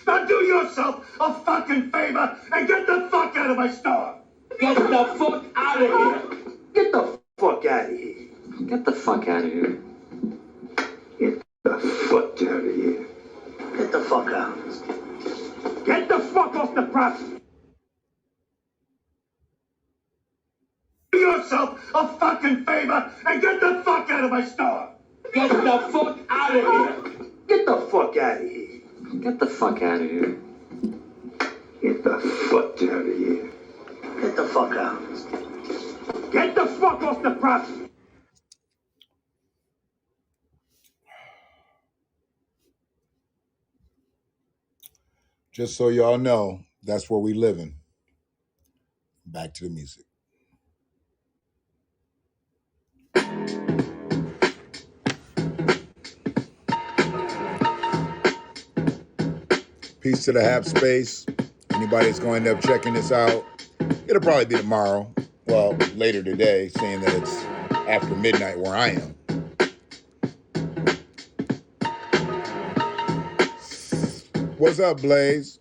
Now do yourself a fucking favor and get the fuck out of my store. Get the fuck out of here. Get the fuck out of here. Get the fuck out of here. Get the fuck out of here. Get the fuck out. Get the fuck off the press. Do yourself a fucking favor and get the fuck out of my store. Get the fuck out of here. Get the fuck out of here. Get the fuck out of here. Get the fuck out of here. Get the fuck out. Get the fuck off the press. Just so y'all know, that's where we living. Back to the music. Peace to the Hap Space. Anybody that's going to end up checking this out, it'll probably be tomorrow. Well, later today, seeing that it's after midnight where I am. What's up, Blaze?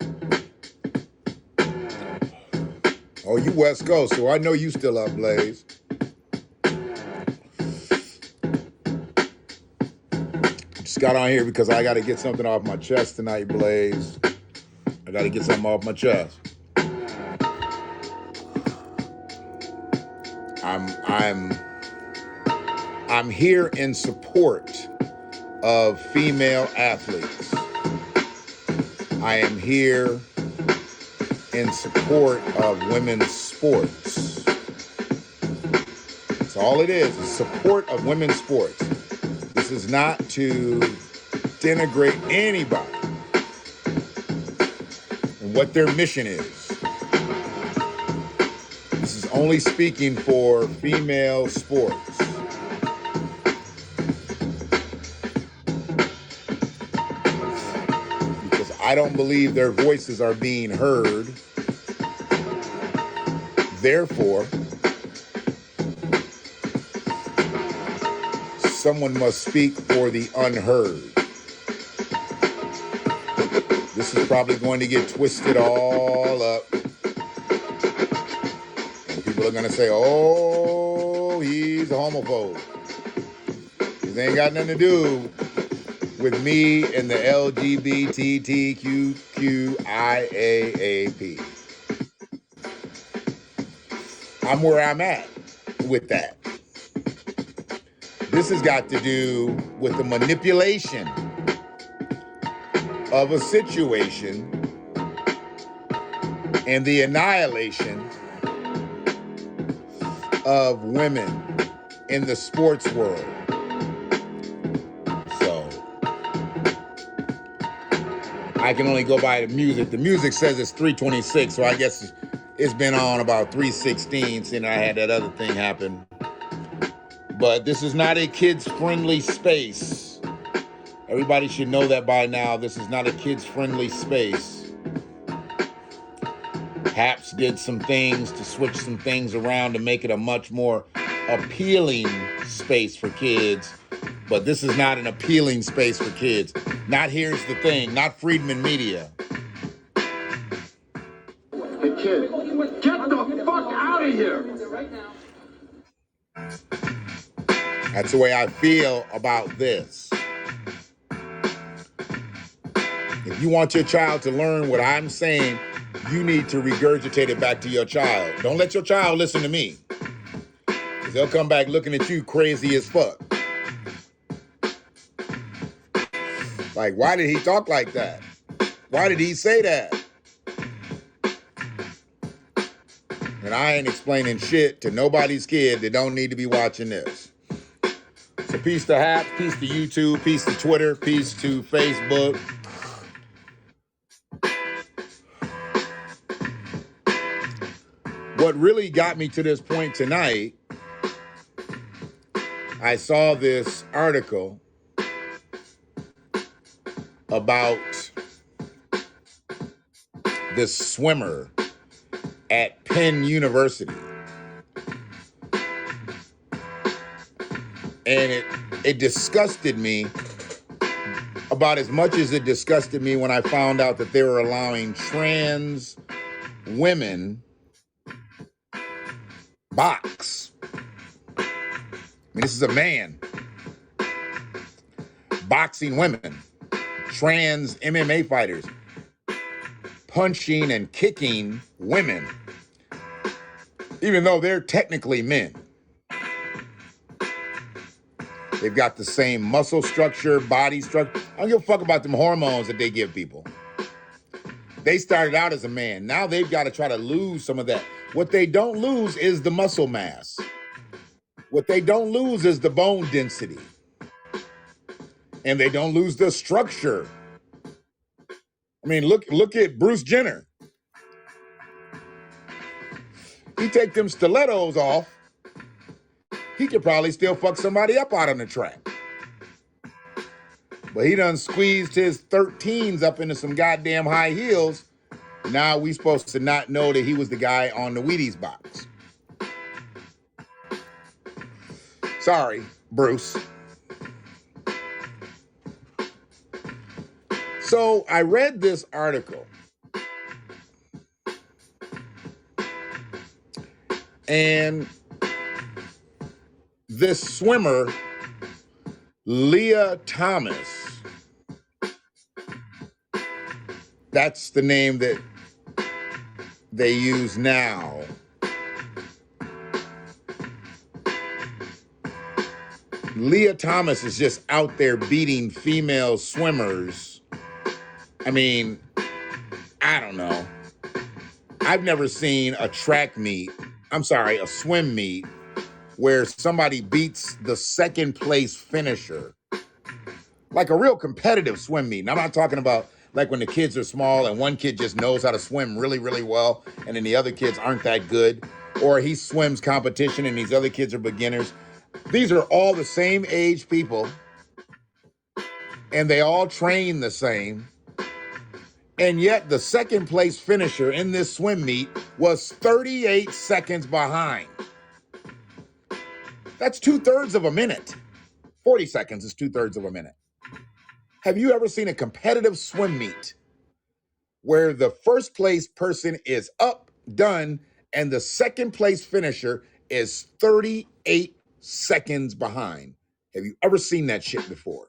Oh, you West Coast, so I know you still up, Blaze. Just got on here because I got to get something off my chest tonight, Blaze. I got to get something off my chest. I'm here in support of female athletes. I am here in support of women's sports. That's all it is support of women's sports. This is not to denigrate anybody and what their mission is. This is only speaking for female sports. Because I don't believe their voices are being heard. Therefore, someone must speak for the unheard. This is probably going to get twisted all up. And people are going to say, oh, he's a homophobe. This ain't got nothing to do with me and the LGBTQIAAP. I'm where I'm at with that. This has got to do with the manipulation of a situation and the annihilation of women in the sports world. So I can only go by the music. The music says it's 3:26, so I guess it's been on about 3:16 since I had that other thing happen. But this is not a kids-friendly space. Everybody should know that by now. This is not a kids-friendly space. Haps did some things to switch some things around to make it a much more appealing space for kids. But this is not an appealing space for kids. Not Here's the Thing, not Friedman Media. Hey, kid, get the fuck out of here. That's the way I feel about this. If you want your child to learn what I'm saying, you need to regurgitate it back to your child. Don't let your child listen to me, because they'll come back looking at you crazy as fuck. Like, why did he talk like that? Why did he say that? And I ain't explaining shit to nobody's kid that don't need to be watching this. So peace to Hap, peace to YouTube, peace to Twitter, peace to Facebook. What really got me to this point tonight, I saw this article about this swimmer at Penn University. And it disgusted me about as much as it disgusted me when I found out that they were allowing trans women box. I mean, this is a man boxing women, trans MMA fighters, punching and kicking women, even though they're technically men. They've got the same muscle structure, body structure. I don't give a fuck about them hormones that they give people. They started out as a man. Now they've got to try to lose some of that. What they don't lose is the muscle mass. What they don't lose is the bone density. And they don't lose the structure. I mean, look at Bruce Jenner. He take them stilettos off, he could probably still fuck somebody up out on the track. But he done squeezed his 13s up into some goddamn high heels. Now we supposed to not know that he was the guy on the Wheaties box. Sorry, Bruce. So I read this article. And this swimmer, Lia Thomas, that's the name that they use now. Lia Thomas is just out there beating female swimmers. I mean, I don't know. I've never seen a a swim meet where somebody beats the second place finisher. Like a real competitive swim meet. And I'm not talking about like when the kids are small and one kid just knows how to swim really, really well, and then the other kids aren't that good, or he swims competition and these other kids are beginners. These are all the same age people, and they all train the same. And yet the second place finisher in this swim meet was 38 seconds behind. That's 2/3 of a minute. 40 seconds is 2/3 of a minute. Have you ever seen a competitive swim meet where the first place person is up, done, and the second place finisher is 38 seconds behind? Have you ever seen that shit before?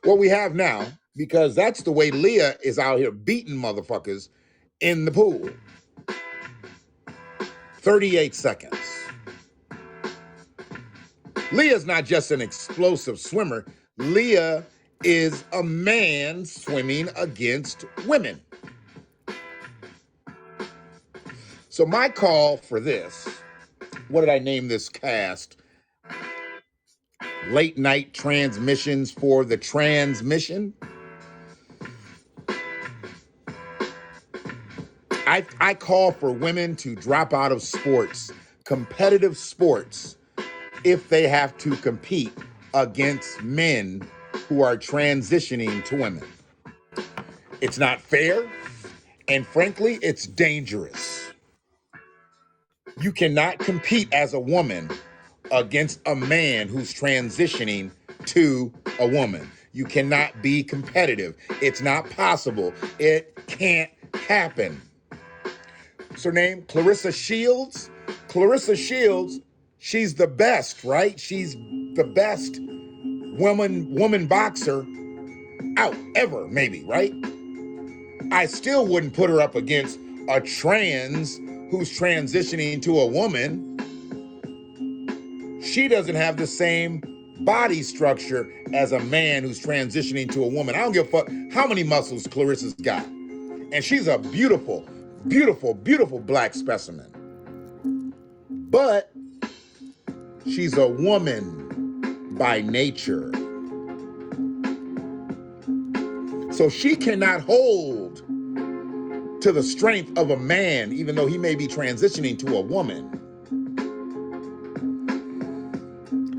Well, we have now, because that's the way Lia is out here beating motherfuckers in the pool. 38 seconds. Lia's not just an explosive swimmer. Lia is a man swimming against women. So my call for this, what did I name this cast? Late night transmissions for the transmission. I call for women to drop out of sports, competitive sports, if they have to compete against men who are transitioning to women. It's not fair, and frankly, it's dangerous. You cannot compete as a woman against a man who's transitioning to a woman. You cannot be competitive. It's not possible. It can't happen. What's her name? Clarissa Shields? Clarissa Shields, she's the best, right? She's the best woman boxer out ever, maybe, right? I still wouldn't put her up against a trans who's transitioning to a woman. She doesn't have the same body structure as a man who's transitioning to a woman. I don't give a fuck how many muscles Clarissa's got. And she's a beautiful, beautiful, beautiful black specimen. But she's a woman by nature. So she cannot hold to the strength of a man, even though he may be transitioning to a woman.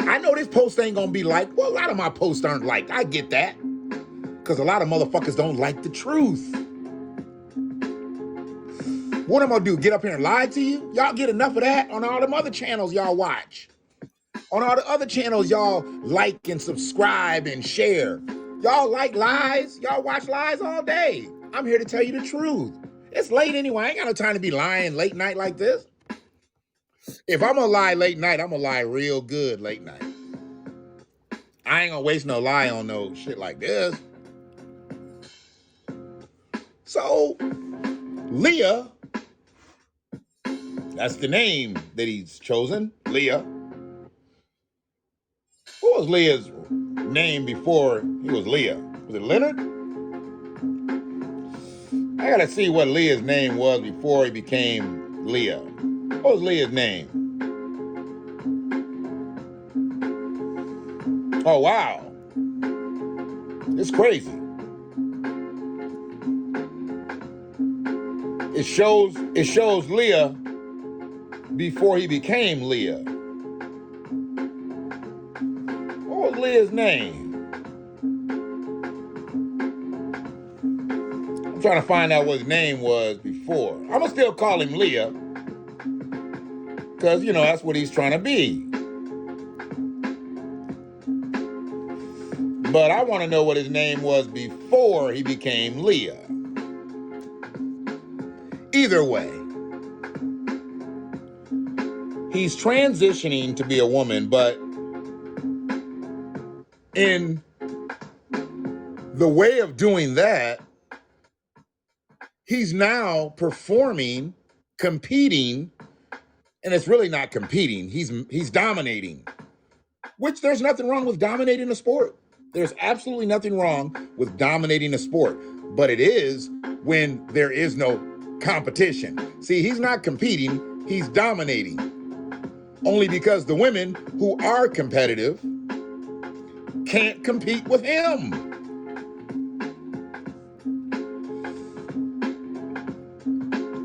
I know this post ain't gonna be liked. Well, a lot of my posts aren't liked. I get that. Because a lot of motherfuckers don't like the truth. What am I gonna do? Get up here and lie to you? Y'all get enough of that on all them other channels y'all watch. On all the other channels, y'all like and subscribe and share. Y'all like lies. Y'all watch lies all day. I'm here to tell you the truth. It's late anyway. I ain't got no time to be lying late night like this. If I'm gonna lie late night, I'm gonna lie real good late night. I ain't gonna waste no lie on no shit like this. So, Leah, that's the name that he's chosen, Leah. What was Leah's name before he was Leah? Was it Leonard? I gotta see what Leah's name was before he became Leah. What was Leah's name? Oh, wow. It's crazy. It shows Leah before he became Leah. What was Leah's name? I'm trying to find out what his name was before. I'm gonna still call him Leah, because, you know, that's what he's trying to be. But I want to know what his name was before he became Leah. Either way, he's transitioning to be a woman, but in the way of doing that, he's now performing, competing, and it's really not competing. He's dominating, which there's nothing wrong with dominating a sport. There's absolutely nothing wrong with dominating a sport, but it is when there is no competition. See, he's not competing, he's dominating. Only because the women who are competitive can't compete with him.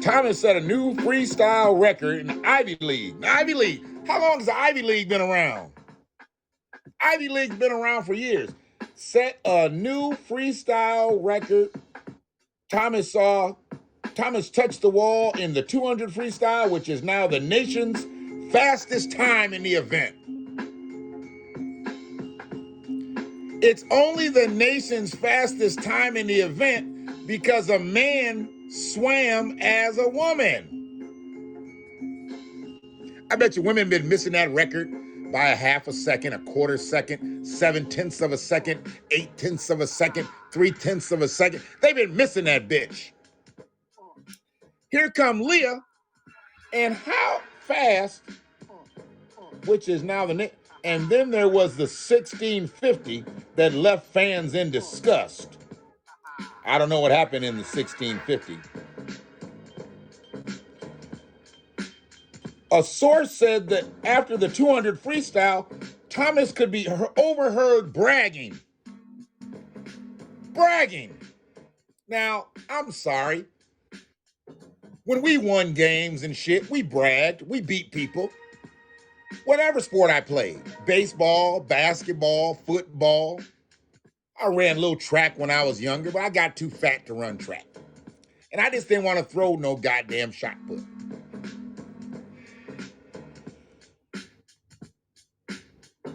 Thomas set a new freestyle record in the Ivy League. The Ivy League. How long has the Ivy League been around? Ivy League's been around for years. Set a new freestyle record. Thomas touched the wall in the 200 freestyle, which is now the nation's fastest time in the event. It's only the nation's fastest time in the event because a man swam as a woman. I bet you women been missing that record by a half a second, a quarter second, 7/10 of a second, 8/10 of a second, 3/10 of a second. They've been missing that bitch. Here come Leah, and how fast, which is now the and then there was the 1650 that left fans in disgust. I don't know what happened in the 1650. A source said that after the 200 freestyle, Thomas could be overheard bragging. Bragging. Now, I'm sorry. When we won games and shit, we bragged, we beat people. Whatever sport I played, baseball, basketball, football. I ran a little track when I was younger, but I got too fat to run track. And I just didn't want to throw no goddamn shot put.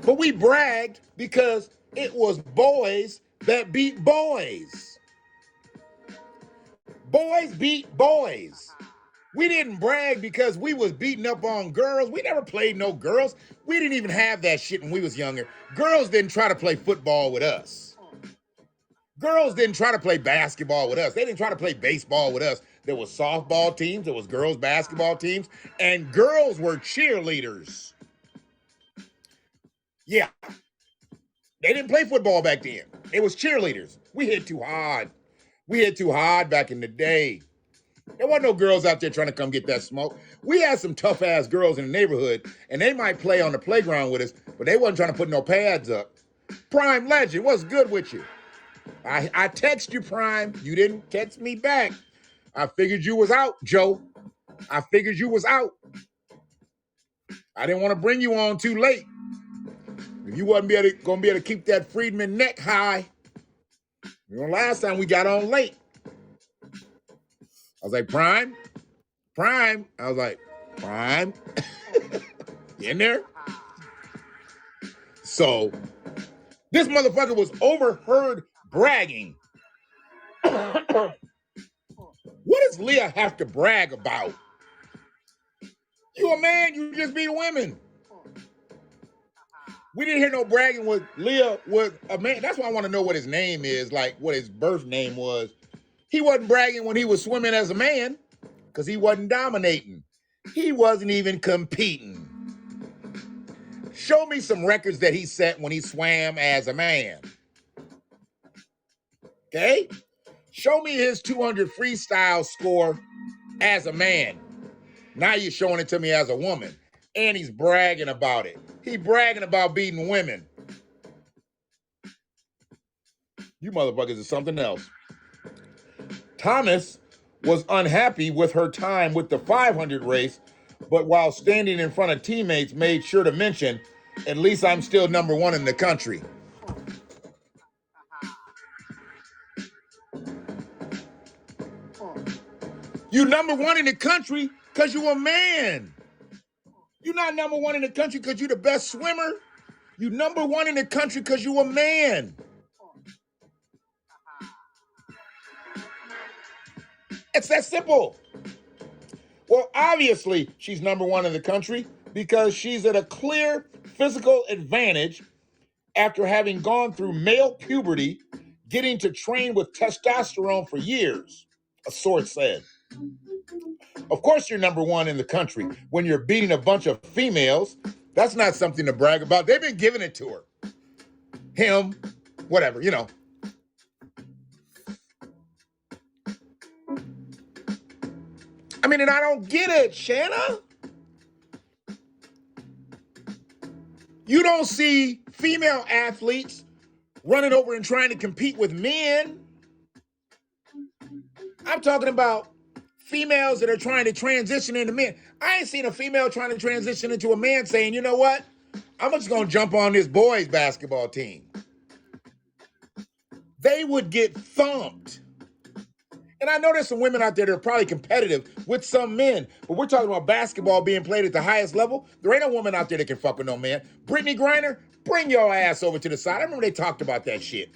But we bragged because it was boys that beat boys. Boys beat boys. We didn't brag because we was beating up on girls. We never played no girls. We didn't even have that shit when we was younger. Girls didn't try to play football with us. Girls didn't try to play basketball with us. They didn't try to play baseball with us. There was softball teams, there was girls basketball teams, and girls were cheerleaders. Yeah. They didn't play football back then. It was cheerleaders. We hit too hard. We hit too hard back in the day. There wasn't no girls out there trying to come get that smoke. We had some tough-ass girls in the neighborhood, and they might play on the playground with us, but they wasn't trying to put no pads up. Prime Legend, what's good with you? I text you, Prime. You didn't text me back. I figured you was out, Joe. I figured you was out. I didn't want to bring you on too late. If you wasn't gonna be able to keep that Friedman neck high. You know, last time we got on late. I was like, Prime. I was like, Prime. You in there? So this motherfucker was overheard bragging. What does Leah have to brag about? You a man, you just beat women. We didn't hear no bragging with Leah was a man. That's why I want to know what his name is, like what his birth name was. He wasn't bragging when he was swimming as a man because he wasn't dominating. He wasn't even competing. Show me some records that he set when he swam as a man. Okay? Show me his 200 freestyle score as a man. Now you're showing it to me as a woman. And he's bragging about it. He's bragging about beating women. You motherfuckers is something else. Thomas was unhappy with her time with the 500 race, but while standing in front of teammates, made sure to mention, at least I'm still number one in the country. You number one in the country because you a man. You're not number one in the country because you're the best swimmer. You number one in the country because you a man. It's that simple. Well, obviously, she's number one in the country because she's at a clear physical advantage after having gone through male puberty, getting to train with testosterone for years, a source said. Of course, you're number one in the country when you're beating a bunch of females. That's not something to brag about. They've been giving it to her. Him, whatever, you know. I mean, and I don't get it, Shanna. You don't see female athletes running over and trying to compete with men. I'm talking about females that are trying to transition into men. I ain't seen a female trying to transition into a man saying, you know what? I'm just going to jump on this boys basketball team. They would get thumped. And I know there's some women out there that are probably competitive with some men, but we're talking about basketball being played at the highest level. There ain't a woman out there that can fuck with no man. Brittany Griner, bring your ass over to the side. I remember they talked about that shit.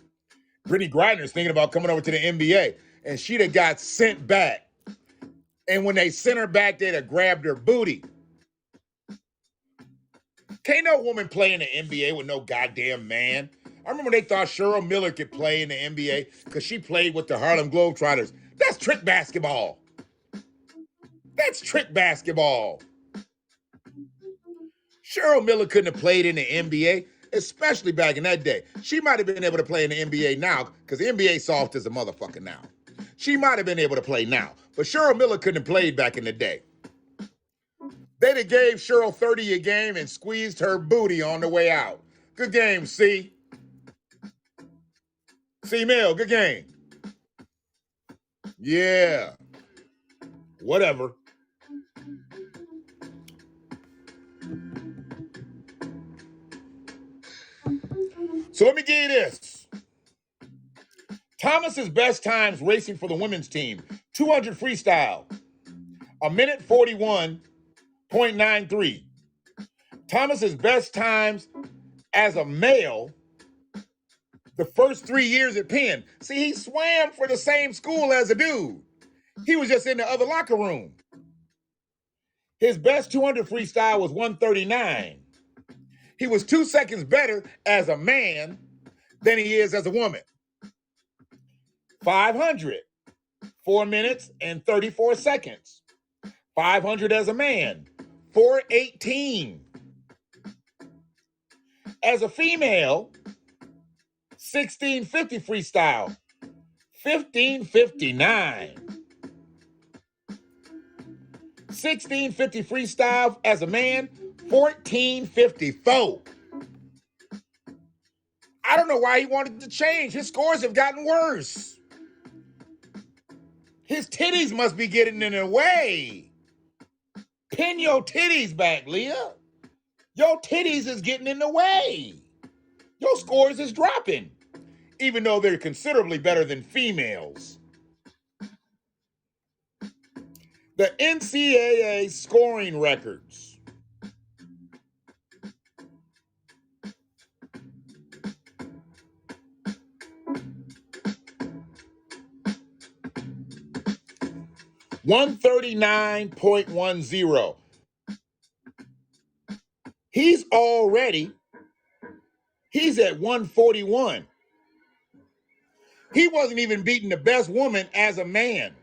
Brittany Griner's thinking about coming over to the NBA, and she'd have got sent back. And when they sent her back, they'd have grabbed her booty. Can't no woman play in the NBA with no goddamn man. I remember they thought Cheryl Miller could play in the NBA because she played with the Harlem Globetrotters. That's trick basketball. That's trick basketball. Cheryl Miller couldn't have played in the NBA, especially back in that day. She might have been able to play in the NBA now because the NBA soft as a motherfucker now. She might have been able to play now, but Cheryl Miller couldn't have played back in the day. They'd have gave Cheryl 30 a game and squeezed her booty on the way out. Good game, C. C-Mill, good game. Yeah. Whatever. So let me give you this. Thomas's best times racing for the women's team. 200 freestyle. 1:41.93. Thomas's best times as a male the first 3 years at Penn. See, he swam for the same school as a dude. He was just in the other locker room. His best 200 freestyle was 1:39. He was 2 seconds better as a man than he is as a woman. 500, 4 minutes and 34 seconds. 500 as a man, 4:18. As a female, 1650 freestyle, 15:59. 1650 freestyle as a man, 14:54. I don't know why he wanted to change. His scores have gotten worse. His titties must be getting in the way. Pin your titties back, Leah. Your titties is getting in the way. Your scores is dropping, even though they're considerably better than females. The NCAA scoring records. 139.10. He's at 141. He wasn't even beating the best woman as a man.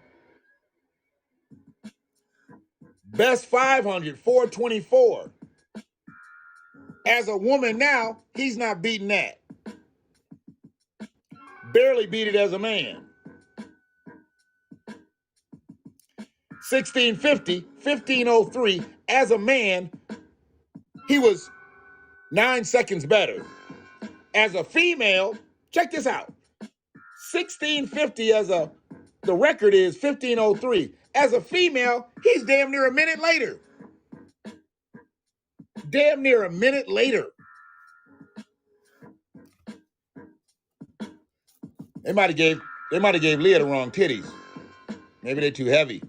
Best 500, 424. As a woman now, he's not beating that. Barely beat it as a man. 1650, 1503. As a man, he was 9 seconds better. As a female, check this out. 1650 the record is 1503. As a female, he's damn near a minute later. Damn near a minute later. They might have gave Leah the wrong titties. Maybe they're too heavy.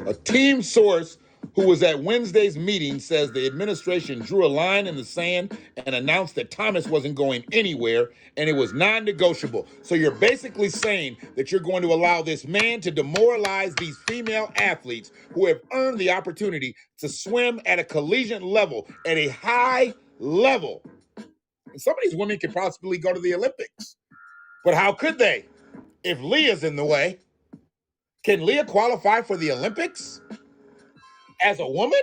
A team source who was at Wednesday's meeting says the administration drew a line in the sand and announced that Thomas wasn't going anywhere and it was non-negotiable. So you're basically saying that you're going to allow this man to demoralize these female athletes who have earned the opportunity to swim at a collegiate level, at a high level. And some of these women could possibly go to the Olympics. But how could they if Leah's in the way? Can Leah qualify for the Olympics as a woman?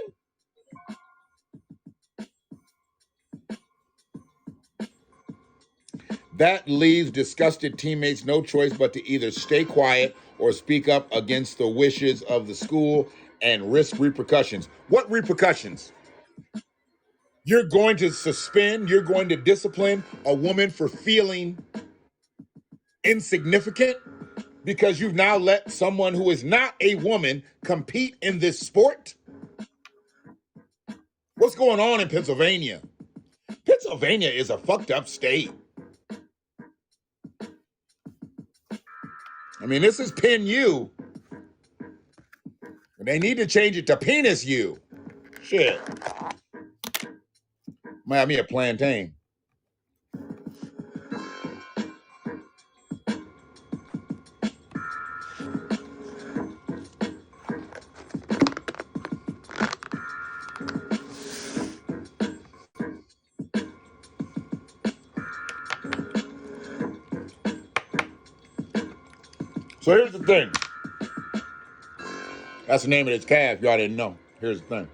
That leaves disgusted teammates no choice but to either stay quiet or speak up against the wishes of the school and risk repercussions. What repercussions? You're going to suspend, you're going to discipline a woman for feeling insignificant because you've now let someone who is not a woman compete in this sport? What's going on in Pennsylvania? Pennsylvania is a fucked up state. I mean, this is Penn U. They need to change it to Penis U. Shit. Might have me a plantain. So here's the thing. That's the name of this calf. Y'all didn't know. Here's the thing.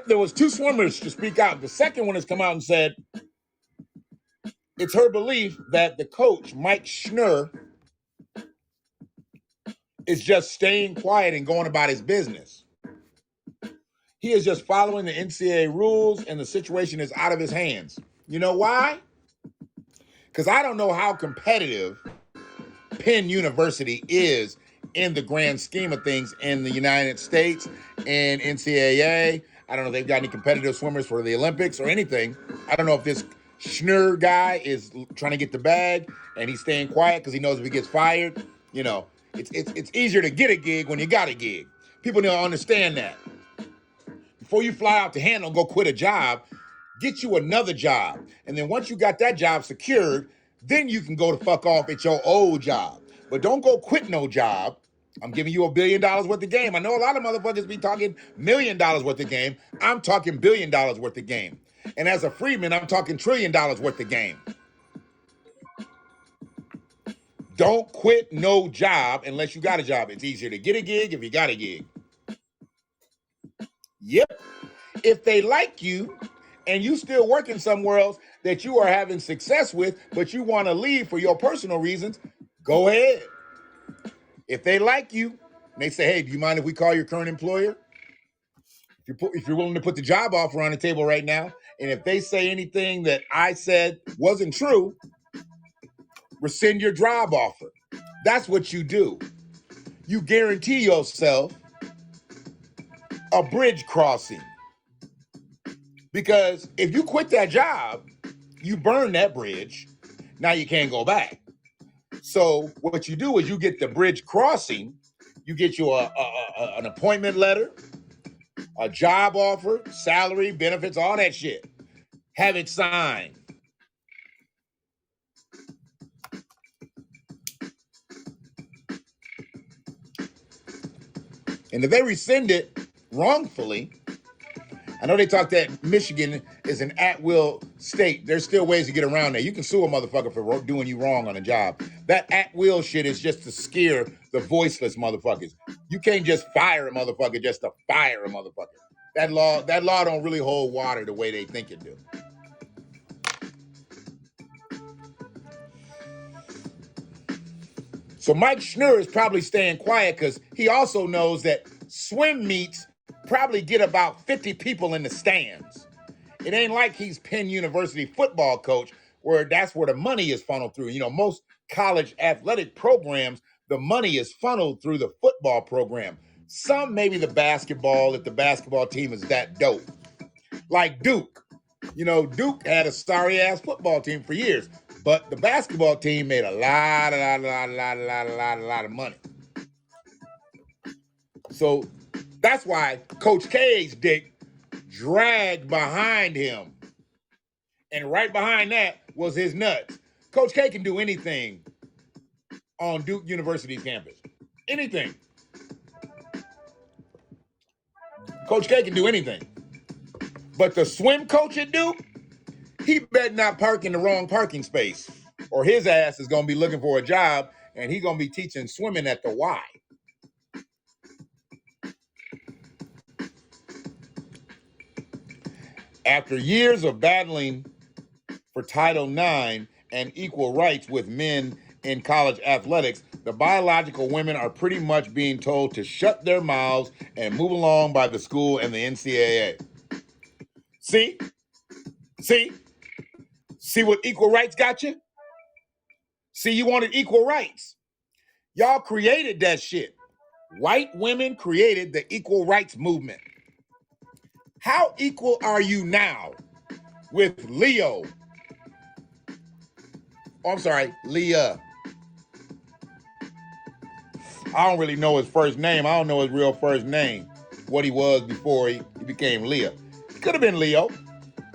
There was 2 swimmers to speak out. The second one has come out and said it's her belief that the coach, Mike Schnur, is just staying quiet and going about his business. He is just following the NCAA rules and the situation is out of his hands. You know why? Because I don't know how competitive Penn University is in the grand scheme of things in the United States and NCAA. I don't know if they've got any competitive swimmers for the Olympics or anything. I don't know if this Schnur guy is trying to get the bag and he's staying quiet because he knows if he gets fired, you know, it's easier to get a gig when you got a gig. People need to understand that. Before you fly out to Handle and go quit a job, get you another job. And then once you got that job secured, then you can go to fuck off at your old job. But don't go quit no job. I'm giving you $1 billion worth of game. I know a lot of motherfuckers be talking $1 million worth of game. I'm talking $1 billion worth of game. And as a freeman, I'm talking $1 trillion worth of game. Don't quit no job unless you got a job. It's easier to get a gig if you got a gig. Yep. If they like you and you still working somewhere else that you are having success with, but you want to leave for your personal reasons, go ahead. If they like you, and they say, hey, do you mind if we call your current employer? If you're willing to put the job offer on the table right now, and if they say anything that I said wasn't true, rescind your job offer. That's what you do. You guarantee yourself a bridge crossing. Because if you quit that job, you burn that bridge. Now you can't go back. So what you do is you get the bridge crossing. You get you a an appointment letter, a job offer, salary, benefits, all that shit. Have it signed. And if they rescind it wrongfully, I know they talk that Michigan is an at-will state. There's still ways to get around that. You can sue a motherfucker for doing you wrong on a job. That at-will shit is just to scare the voiceless motherfuckers. You can't just fire a motherfucker just to fire a motherfucker. That law don't really hold water the way they think it do. So Mike Schnur is probably staying quiet because he also knows that swim meets probably get about 50 people in the stands. It ain't like he's Penn University football coach where that's where the money is funneled through. You know, most college athletic programs, the money is funneled through the football program. Some maybe the basketball, if the basketball team is that dope. Like Duke. You know, Duke had a sorry-ass football team for years. But the basketball team made a lot of money. So that's why Coach K's dick dragged behind him. And right behind that was his nuts. Coach K can do anything on Duke University campus. Anything. Coach K can do anything. But the swim coach at Duke, he better not park in the wrong parking space or his ass is going to be looking for a job and he's going to be teaching swimming at the Y. After years of battling for Title IX and equal rights with men in college athletics, the biological women are pretty much being told to shut their mouths and move along by the school and the NCAA. See? See what equal rights got you? See, you wanted equal rights. Y'all created that shit. White women created the equal rights movement. How equal are you now with Leo? Oh, I'm sorry, Leah. I don't really know his first name. I don't know his real first name, what he was before he became Leah. He could have been Leo.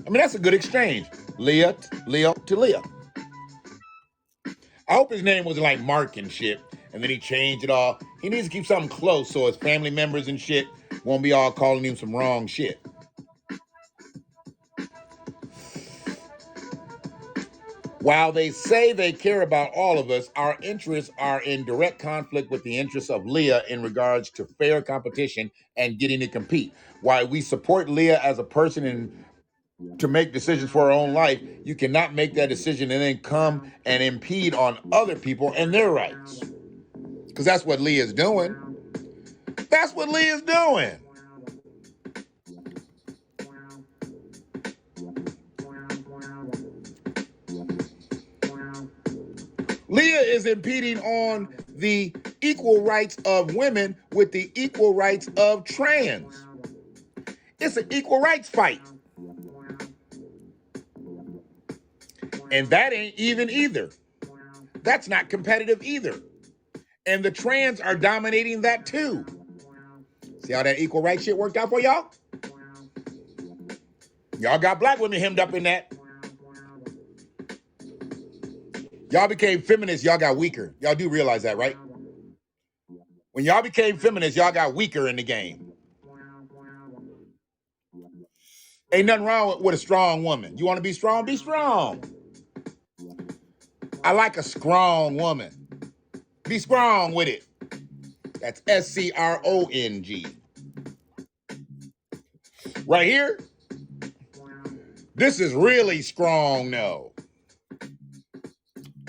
I mean, that's a good exchange. Leo to Leah. I hope his name wasn't like Mark and shit, and then he changed it all. He needs to keep something close so his family members and shit won't be all calling him some wrong shit. While they say they care about all of us, our interests are in direct conflict with the interests of Leah in regards to fair competition and getting to compete. While we support Leah as a person and to make decisions for her own life, you cannot make that decision and then come and impede on other people and their rights. Because that's what Leah's doing. That's what Leah's doing. Leah is impeding on the equal rights of women with the equal rights of trans. It's an equal rights fight. And that ain't even either. That's not competitive either. And the trans are dominating that too. See how that equal rights shit worked out for y'all? Y'all got black women hemmed up in that. Y'all became feminists, y'all got weaker. Y'all do realize that, right? When y'all became feminists, y'all got weaker in the game. Ain't nothing wrong with a strong woman. You want to be strong? Be strong. I like a strong woman. Be strong with it. That's S-C-R-O-N-G. Right here, this is really strong, though.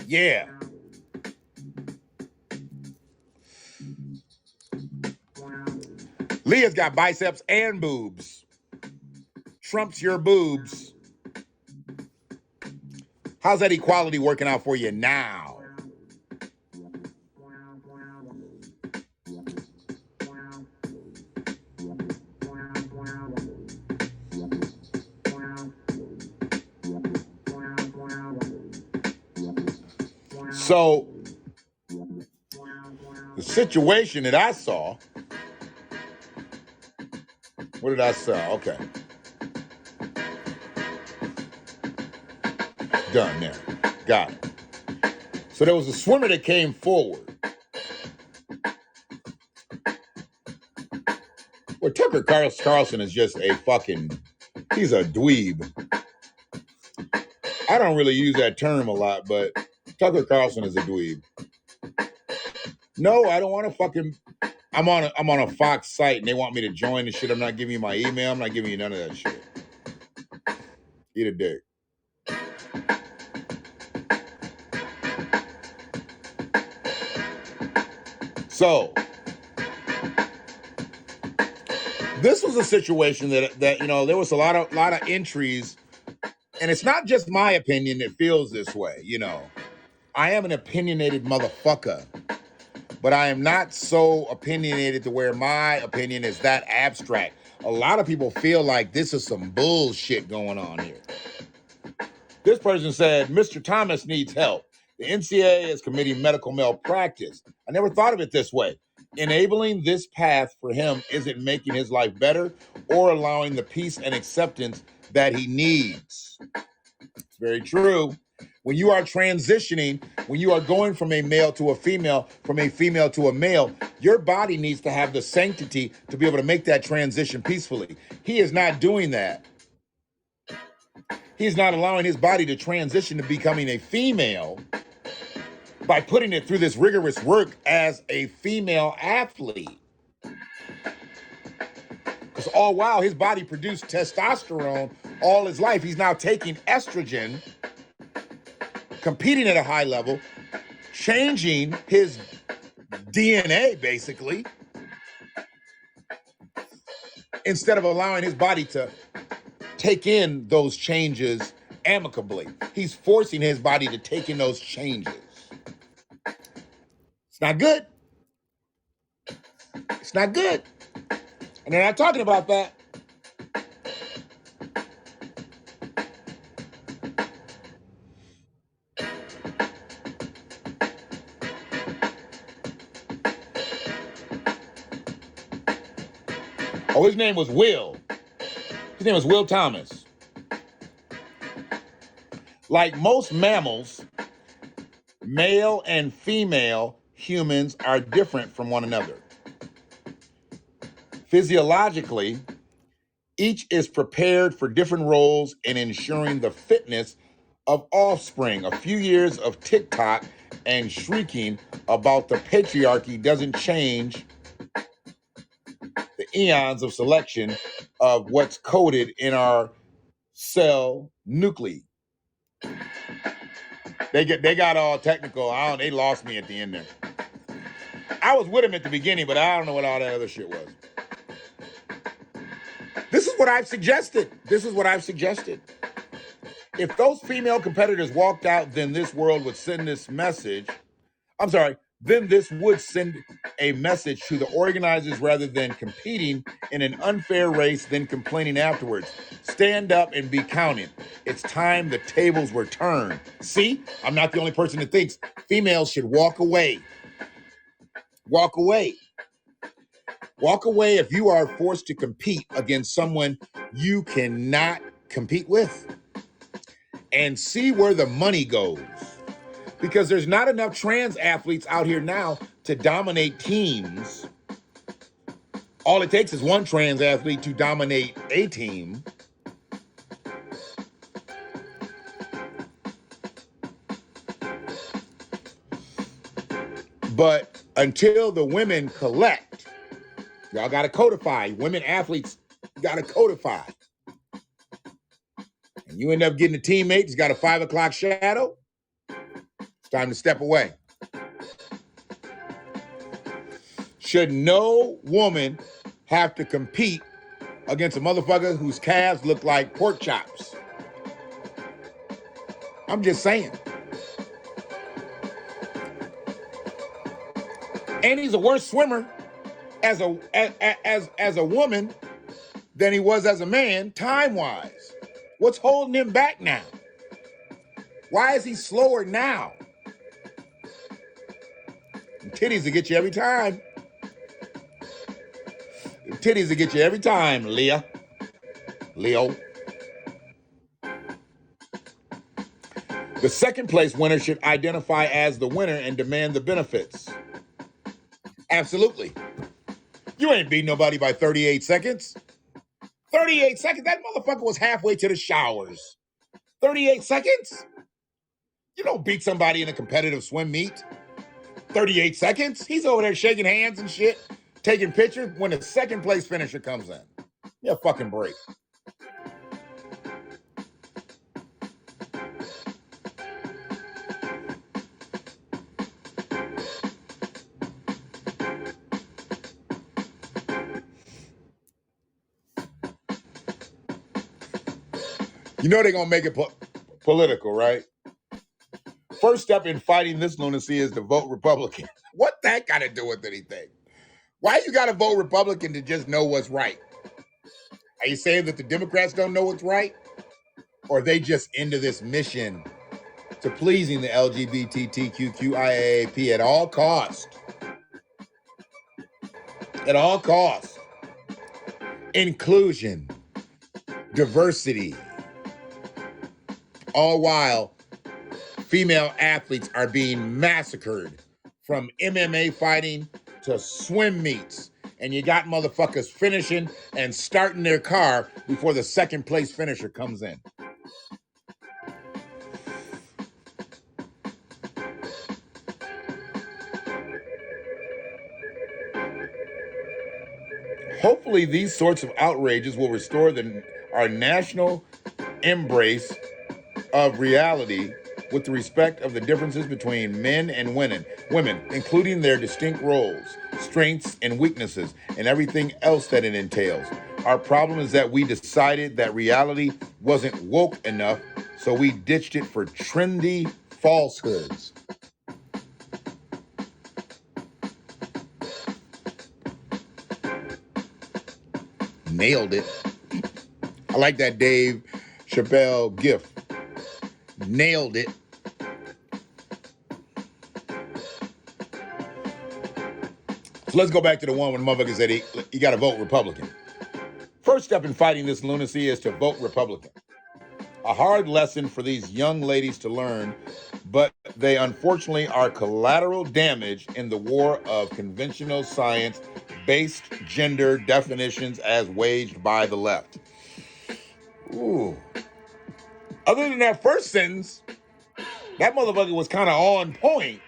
Yeah. Leah's got biceps and boobs. Trumps your boobs. How's that equality working out for you now? So, the situation that I saw What did I sell? Okay. Done there. Got it. So there was a swimmer that came forward. Well, Tucker Carlson is just a fucking, he's a dweeb. I don't really use that term a lot, but Tucker Carlson is a dweeb. No, I don't want to fucking, I'm on a Fox site and they want me to join the shit. I'm not giving you my email. I'm not giving you none of that shit. Eat a dick. So this was a situation that you know, there was a lot of entries, and it's not just my opinion that feels this way. You know, I am an opinionated motherfucker, but I am not so opinionated to where my opinion is that abstract. A lot of people feel like this is some bullshit going on here. This person said, Mr. Thomas needs help. The NCAA is committing medical malpractice. I never thought of it this way. Enabling this path for him isn't making his life better or allowing the peace and acceptance that he needs. It's very true. When you are transitioning, when you are going from a male to a female to a male, your body needs to have the sanctity to be able to make that transition peacefully. He is not doing that. He's not allowing his body to transition to becoming a female by putting it through this rigorous work as a female athlete. Because all while his body produced testosterone all his life, he's now taking estrogen, competing at a high level, changing his DNA basically, instead of allowing his body to take in those changes amicably. He's forcing his body to take in those changes. It's not good. It's not good. And they're not talking about that. Oh, his name was Will. His name was Will Thomas. Like most mammals, male and female humans are different from one another. Physiologically, each is prepared for different roles in ensuring the fitness of offspring. A few years of TikTok and shrieking about the patriarchy doesn't change the eons of selection of what's coded in our cell nuclei. They got all technical. They lost me at the end there. I was with him at the beginning, but I don't know what all that other shit was. This is what I've suggested. If those female competitors walked out, then this world would send this message. I'm sorry, then this would send a message to the organizers rather than competing in an unfair race, then complaining afterwards. Stand up and be counted. It's time the tables were turned. See, I'm not the only person that thinks females should walk away. Walk away. Walk away if you are forced to compete against someone you cannot compete with. And see where the money goes. Because there's not enough trans athletes out here now to dominate teams. All it takes is one trans athlete to dominate a team. But until the women collect, y'all got to codify. Women athletes got to codify. And you end up getting a teammate who's got a 5 o'clock shadow. It's time to step away. Should no woman have to compete against a motherfucker whose calves look like pork chops? I'm just saying. And he's a worse swimmer as a woman than he was as a man, time-wise. What's holding him back now? Why is he slower now? And titties will get you every time. titties will get you every time, Leo. The second place winner should identify as the winner and demand the benefits. Absolutely. You ain't beat nobody by 38 seconds. 38 seconds? That motherfucker was halfway to the showers. 38 seconds? You don't beat somebody in a competitive swim meet. 38 seconds? He's over there shaking hands and shit, taking pictures when the second place finisher comes in. Yeah, fucking break. You know they're gonna make it political, right? First step in fighting this lunacy is to vote Republican. What that got to do with anything? Why you got to vote Republican to just know what's right? Are you saying that the Democrats don't know what's right? Or are they just into this mission to pleasing the LGBTQIAP at all costs? At all costs. Inclusion, diversity. All while female athletes are being massacred from MMA fighting to swim meets. And you got motherfuckers finishing and starting their car before the second place finisher comes in. Hopefully these sorts of outrages will restore our national embrace of reality with the respect of the differences between men and women, including their distinct roles, strengths and weaknesses, and everything else that it entails. Our problem is that we decided that reality wasn't woke enough, so we ditched it for trendy falsehoods. Nailed it. I like that Dave Chappelle gif. Nailed it. So let's go back to the one when the motherfucker said you got to vote Republican. First step in fighting this lunacy is to vote Republican. A hard lesson for these young ladies to learn, but they unfortunately are collateral damage in the war of conventional science-based gender definitions as waged by the left. Ooh. Other than that first sentence, that motherfucker was kind of on point.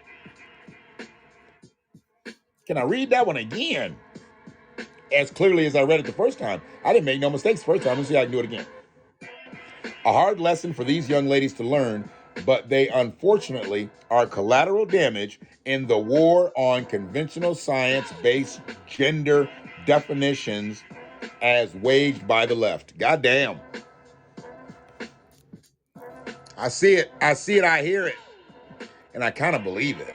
Can I read that one again? As clearly as I read it the first time. I didn't make no mistakes the first time. Let's see if I can do it again. A hard lesson for these young ladies to learn, but they unfortunately are collateral damage in the war on conventional science-based gender definitions as waged by the left. Goddamn. I see it, I hear it, and I kind of believe it.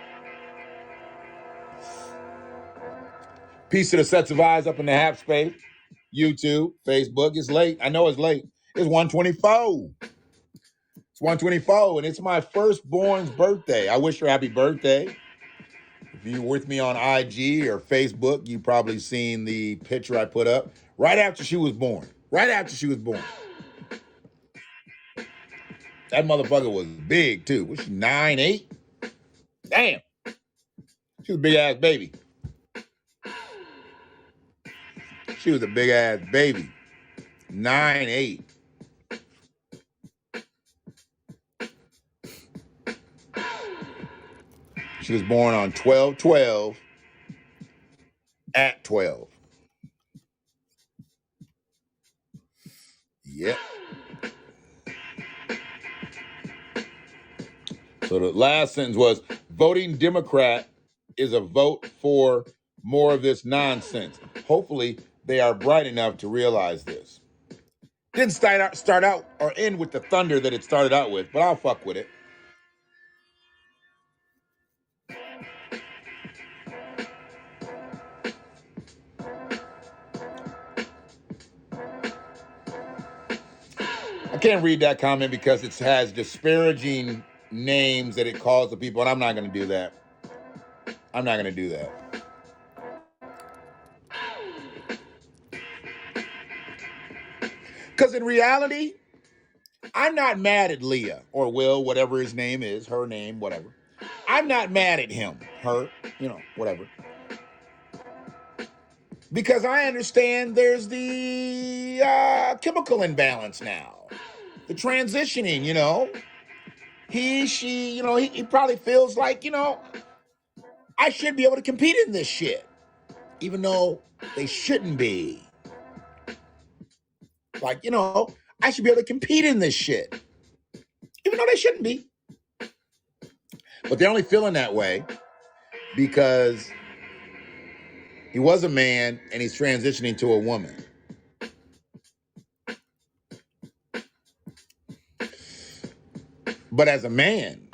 Piece of the sets of eyes up in the half space. YouTube, Facebook. It's late. I know it's late. It's 1:24. It's 1:24, and it's my firstborn's birthday. I wish her happy birthday. If you're with me on IG or Facebook, you've probably seen the picture I put up right after she was born. Right after she was born. That motherfucker was big, too. Was she 9'8"? Damn. She was a big-ass baby. She was a big-ass baby. 9'8". She was born on 12/12 at 12. Yep. So the last sentence was, voting Democrat is a vote for more of this nonsense. Hopefully they are bright enough to realize this. Didn't start out or end with the thunder that it started out with, but I'll fuck with it. I can't read that comment because it has disparaging names that it calls the people, and I'm not going to do that. I'm not going to do that. Because in reality, I'm not mad at Leah or Will, whatever his name is, her name, whatever. I'm not mad at him, her, whatever. Because I understand there's the chemical imbalance now. The transitioning, she, he probably feels like, I should be able to compete in this shit. Even though they shouldn't be. Like, I should be able to compete in this shit. Even though they shouldn't be. But they're only feeling that way because he was a man and he's transitioning to a woman. But as a man,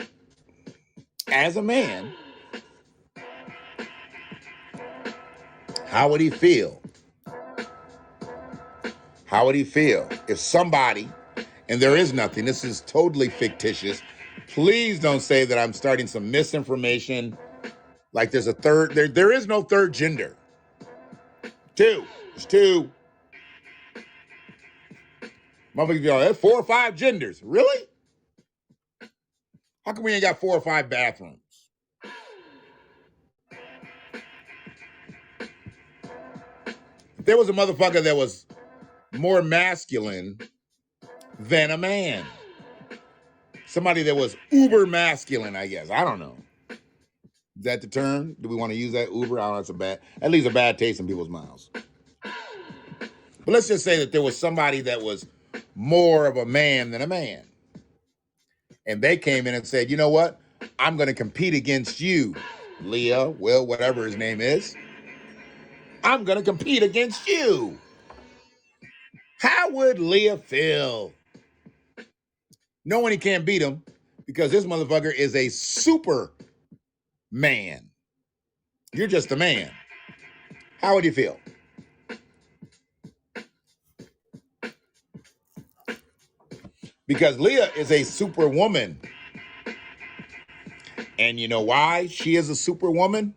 how would he feel? How would he feel if somebody, and there is nothing, this is totally fictitious. Please don't say that I'm starting some misinformation. Like there's a third, there is no third gender. There's two. Motherfuckers be like, that's 4 or 5 genders. Really? How come we ain't got 4 or 5 bathrooms? There was a motherfucker that was more masculine than a man. Somebody that was uber masculine, I guess. I don't know. Is that the term? Do we want to use that uber? I don't know, that leaves a bad taste in people's mouths. But let's just say that there was somebody that was more of a man than a man. And they came in and said, you know what? I'm going to compete against you, Leah, Will, whatever his name is. I'm going to compete against you. How would Leah feel? Knowing he can't beat him because this motherfucker is a super man. You're just a man. How would you feel? Because Leah is a superwoman. And you know why she is a superwoman?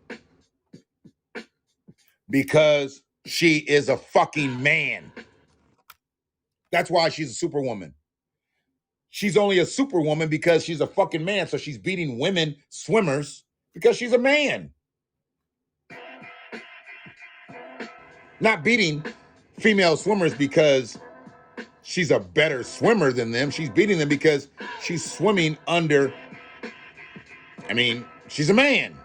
Because she is a fucking man. That's why she's a superwoman. She's only a superwoman because she's a fucking man. So she's beating women swimmers because she's a man. Not beating female swimmers because she's a better swimmer than them. She's beating them because she's swimming under. She's a man.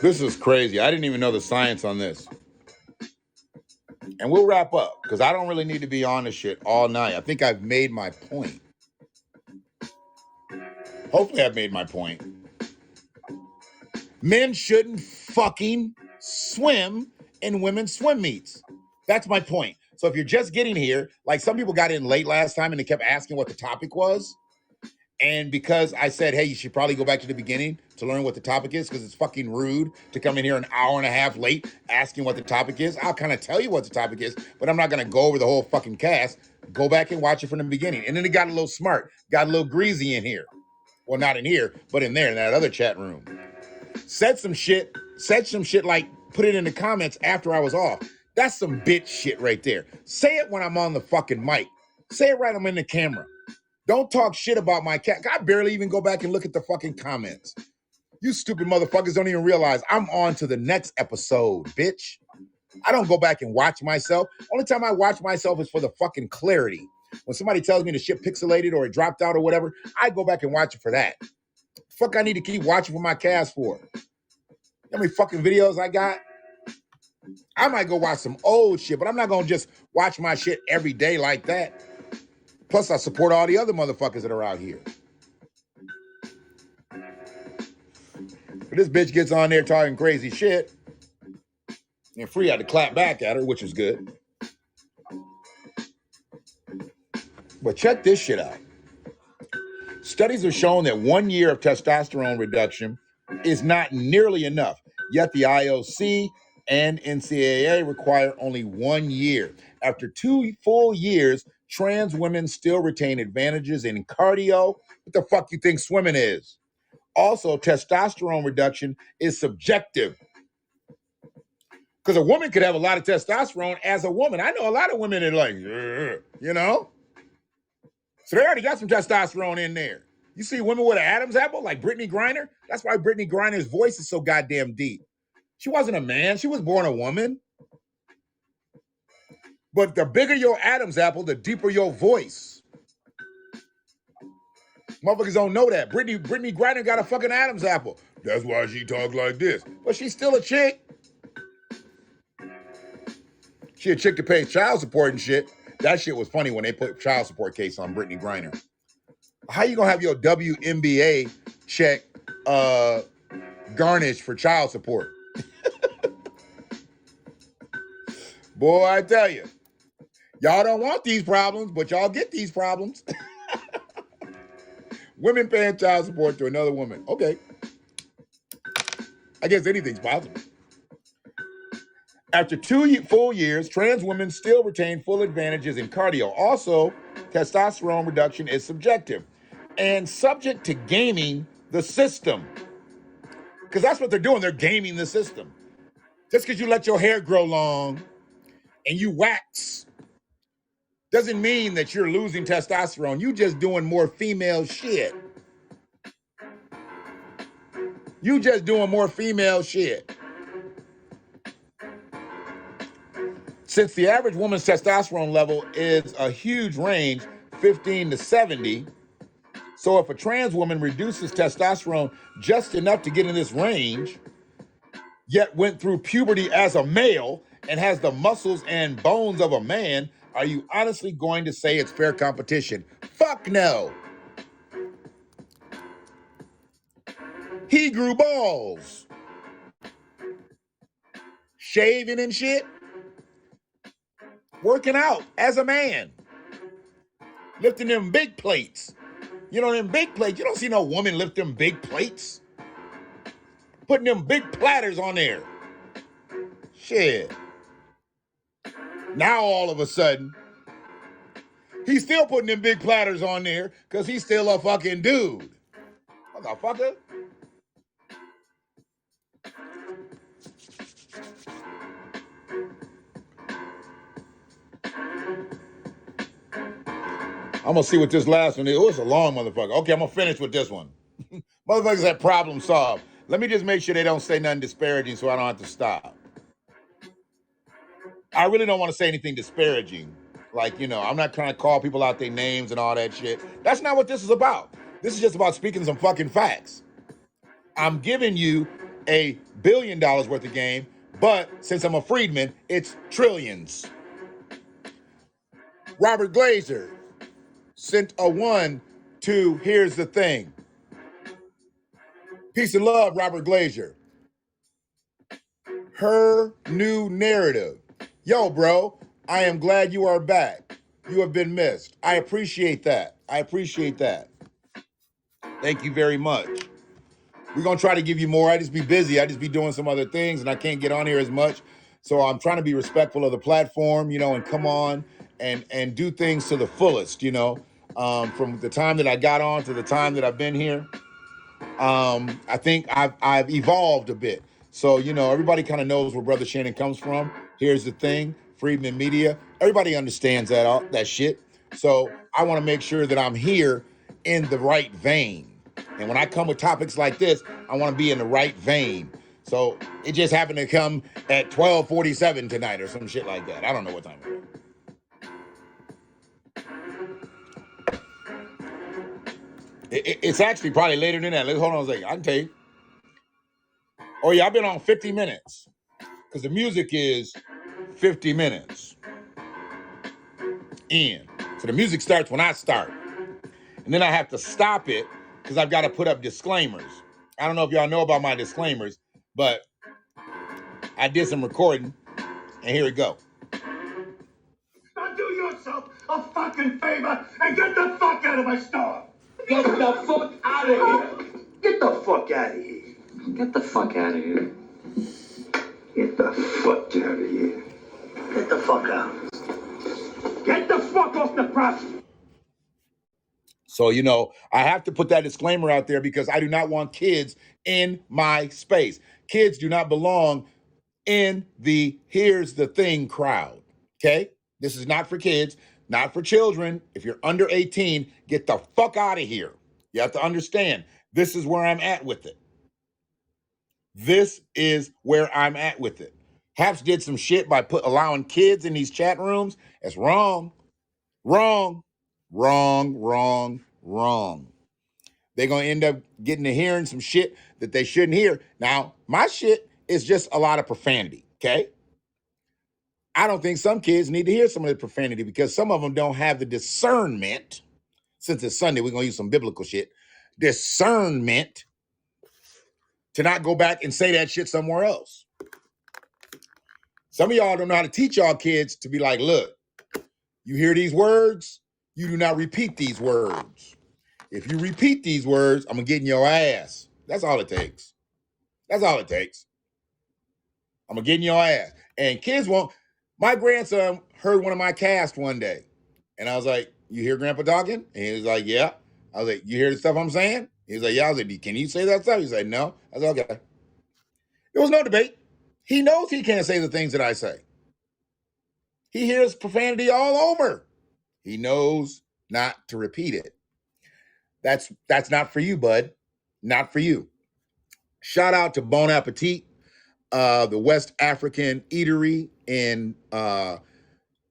This is crazy. I didn't even know the science on this. And we'll wrap up because I don't really need to be on this shit all night. I think I've made my point. Hopefully I've made my point. Men shouldn't fucking swim in women's swim meets. That's my point. So if you're just getting here, like some people got in late last time and they kept asking what the topic was. And because I said, hey, you should probably go back to the beginning to learn what the topic is because it's fucking rude to come in here an hour and a half late asking what the topic is. I'll kind of tell you what the topic is, but I'm not going to go over the whole fucking cast. Go back and watch it from the beginning. And then it got a little smart, got a little greasy in here. Well, not in here, but in there, in that other chat room. Said some shit like put it in the comments after I was off. That's some bitch shit right there. Say it when I'm on the fucking mic. Say it right, I'm in the camera. Don't talk shit about my cat. I barely even go back and look at the fucking comments. You stupid motherfuckers don't even realize I'm on to the next episode, bitch. I don't go back and watch myself. Only time I watch myself is for the fucking clarity. When somebody tells me the shit pixelated or it dropped out or whatever, I go back and watch it for that. Fuck I need to keep watching for my cast for? You know how many fucking videos I got? I might go watch some old shit, but I'm not going to just watch my shit every day like that. Plus, I support all the other motherfuckers that are out here. But this bitch gets on there talking crazy shit, and Free had to clap back at her, which is good. But check this shit out. Studies have shown that 1 year of testosterone reduction is not nearly enough, yet the IOC and NCAA require only 1 year. After 2 full years, trans women still retain advantages in cardio. What the fuck you think swimming is? Also, testosterone reduction is subjective. Because a woman could have a lot of testosterone as a woman. I know a lot of women that are like, you know? So they already got some testosterone in there. You see women with an Adam's apple, like Brittany Griner? That's why Brittany Griner's voice is so goddamn deep. She wasn't a man. She was born a woman. But the bigger your Adam's apple, the deeper your voice. Motherfuckers don't know that. Brittany Griner got a fucking Adam's apple. That's why she talks like this. But she's still a chick. She a chick that pays child support and shit. That shit was funny when they put child support case on Brittany Griner. How you gonna have your WNBA check garnished for child support? Boy, I tell you, y'all don't want these problems, but y'all get these problems. Women paying child support to another woman. Okay. I guess anything's possible. After 2 full years, trans women still retain full advantages in cardio. Also, testosterone reduction is subjective and subject to gaming the system. Because that's what they're doing. They're gaming the system. Just because you let your hair grow long and you wax doesn't mean that you're losing testosterone. You just doing more female shit. You just doing more female shit. Since the average woman's testosterone level is a huge range, 15 to 70, so if a trans woman reduces testosterone just enough to get in this range, yet went through puberty as a male and has the muscles and bones of a man, are you honestly going to say it's fair competition? Fuck no. He grew balls. Shaving and shit. Working out as a man. Lifting them big plates. You know, them big plates. You don't see no woman lift them big plates. Putting them big platters on there. Shit. Now all of a sudden, he's still putting them big platters on there because he's still a fucking dude. Motherfucker. I'm gonna see what this last one is. Oh, it's a long motherfucker. Okay, I'm gonna finish with this one. Motherfuckers that problem solved. Let me just make sure they don't say nothing disparaging so I don't have to stop. I really don't want to say anything disparaging. Like, you know, I'm not trying to call people out their names and all that shit. That's not what this is about. This is just about speaking some fucking facts. I'm giving you $1 billion worth of game, but since I'm a freedman, it's trillions. Robert Glazer sent a 1 to Here's the Thing. Peace and love, Robert Glazer. Her new narrative. Yo, bro, I am glad you are back. You have been missed. I appreciate that. I appreciate that. Thank you very much. We're going to try to give you more. I just be busy. I just be doing some other things, and I can't get on here as much. So I'm trying to be respectful of the platform, you know, and come on and do things to the fullest, you know. From the time that I got on to the time that I've been here, I think I've evolved a bit. So, you know, everybody kind of knows where Brother Shannon comes from. Here's the thing, Freedman Media. Everybody understands that shit. So I want to make sure that I'm here in the right vein. And when I come with topics like this, I want to be in the right vein. So it just happened to come at 12:47 tonight or some shit like that. I don't know what time it is. It's actually probably later than that. Let's hold on a second. I can tell you. Oh yeah, I've been on 50 minutes because the music is 50 minutes in. So the music starts when I start. And then I have to stop it because I've got to put up disclaimers. I don't know if y'all know about my disclaimers, but I did some recording, and here we go. Now do yourself a fucking favor and get the fuck out of my store. Get the fuck out of here. Get the fuck out of here. Get the fuck out of here. Get the fuck out of here. Get the fuck out. Get the fuck off the press. So, you know, I have to put that disclaimer out there because I do not want kids in my space. Kids do not belong in the here's the thing crowd. Okay? This is not for kids, not for children. If you're under 18, get the fuck out of here. You have to understand, this is where I'm at with it. This is where I'm at with it. Haps did some shit by allowing kids in these chat rooms. That's wrong. Wrong. Wrong, wrong, wrong. They're going to end up getting to hearing some shit that they shouldn't hear. Now, my shit is just a lot of profanity, okay? I don't think some kids need to hear some of the profanity because some of them don't have the discernment. Since it's Sunday, we're going to use some biblical shit. Discernment to not go back and say that shit somewhere else. Some of y'all don't know how to teach y'all kids to be like, look, you hear these words, you do not repeat these words. If you repeat these words, I'm going to get in your ass. That's all it takes. That's all it takes. I'm going to get in your ass. And kids won't. My grandson heard one of my casts one day. And I was like, you hear Grandpa talking? And he was like, yeah. I was like, you hear the stuff I'm saying? He was like, yeah. I was like, can you say that stuff? He said, no. I was like, okay. There was no debate. He knows he can't say the things that I say. He hears profanity all over. He knows not to repeat it. That's not for you, bud. Not for you. Shout out to Bon Appetit, the West African eatery in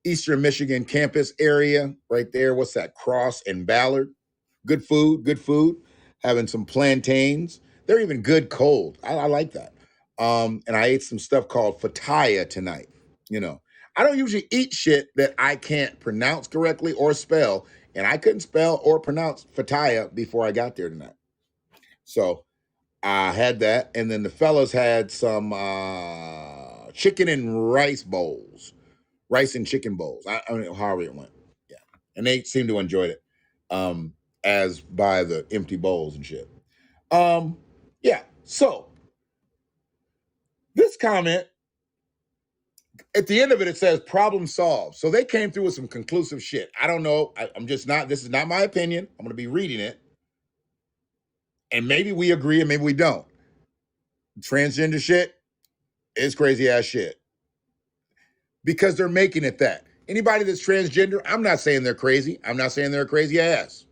Eastern Michigan campus area right there. What's that? Cross and Ballard. Good food, good food. Having some plantains. They're even good cold. I like that. And I ate some stuff called fataya tonight. You know, I don't usually eat shit that I can't pronounce correctly or spell. And I couldn't spell or pronounce fataya before I got there tonight. So I had that. And then the fellas had some chicken and rice bowls. Rice and chicken bowls. I don't know how it went. Yeah. And they seemed to enjoy it. As by the empty bowls and shit. Yeah. So this comment, at the end of it, it says problem solved. So they came through with some conclusive shit. I don't know. I'm just not, this is not my opinion. I'm going to be reading it. And maybe we agree and maybe we don't. Transgender shit is crazy ass shit. Because they're making it that. Anybody that's transgender, I'm not saying they're crazy. I'm not saying they're a crazy ass.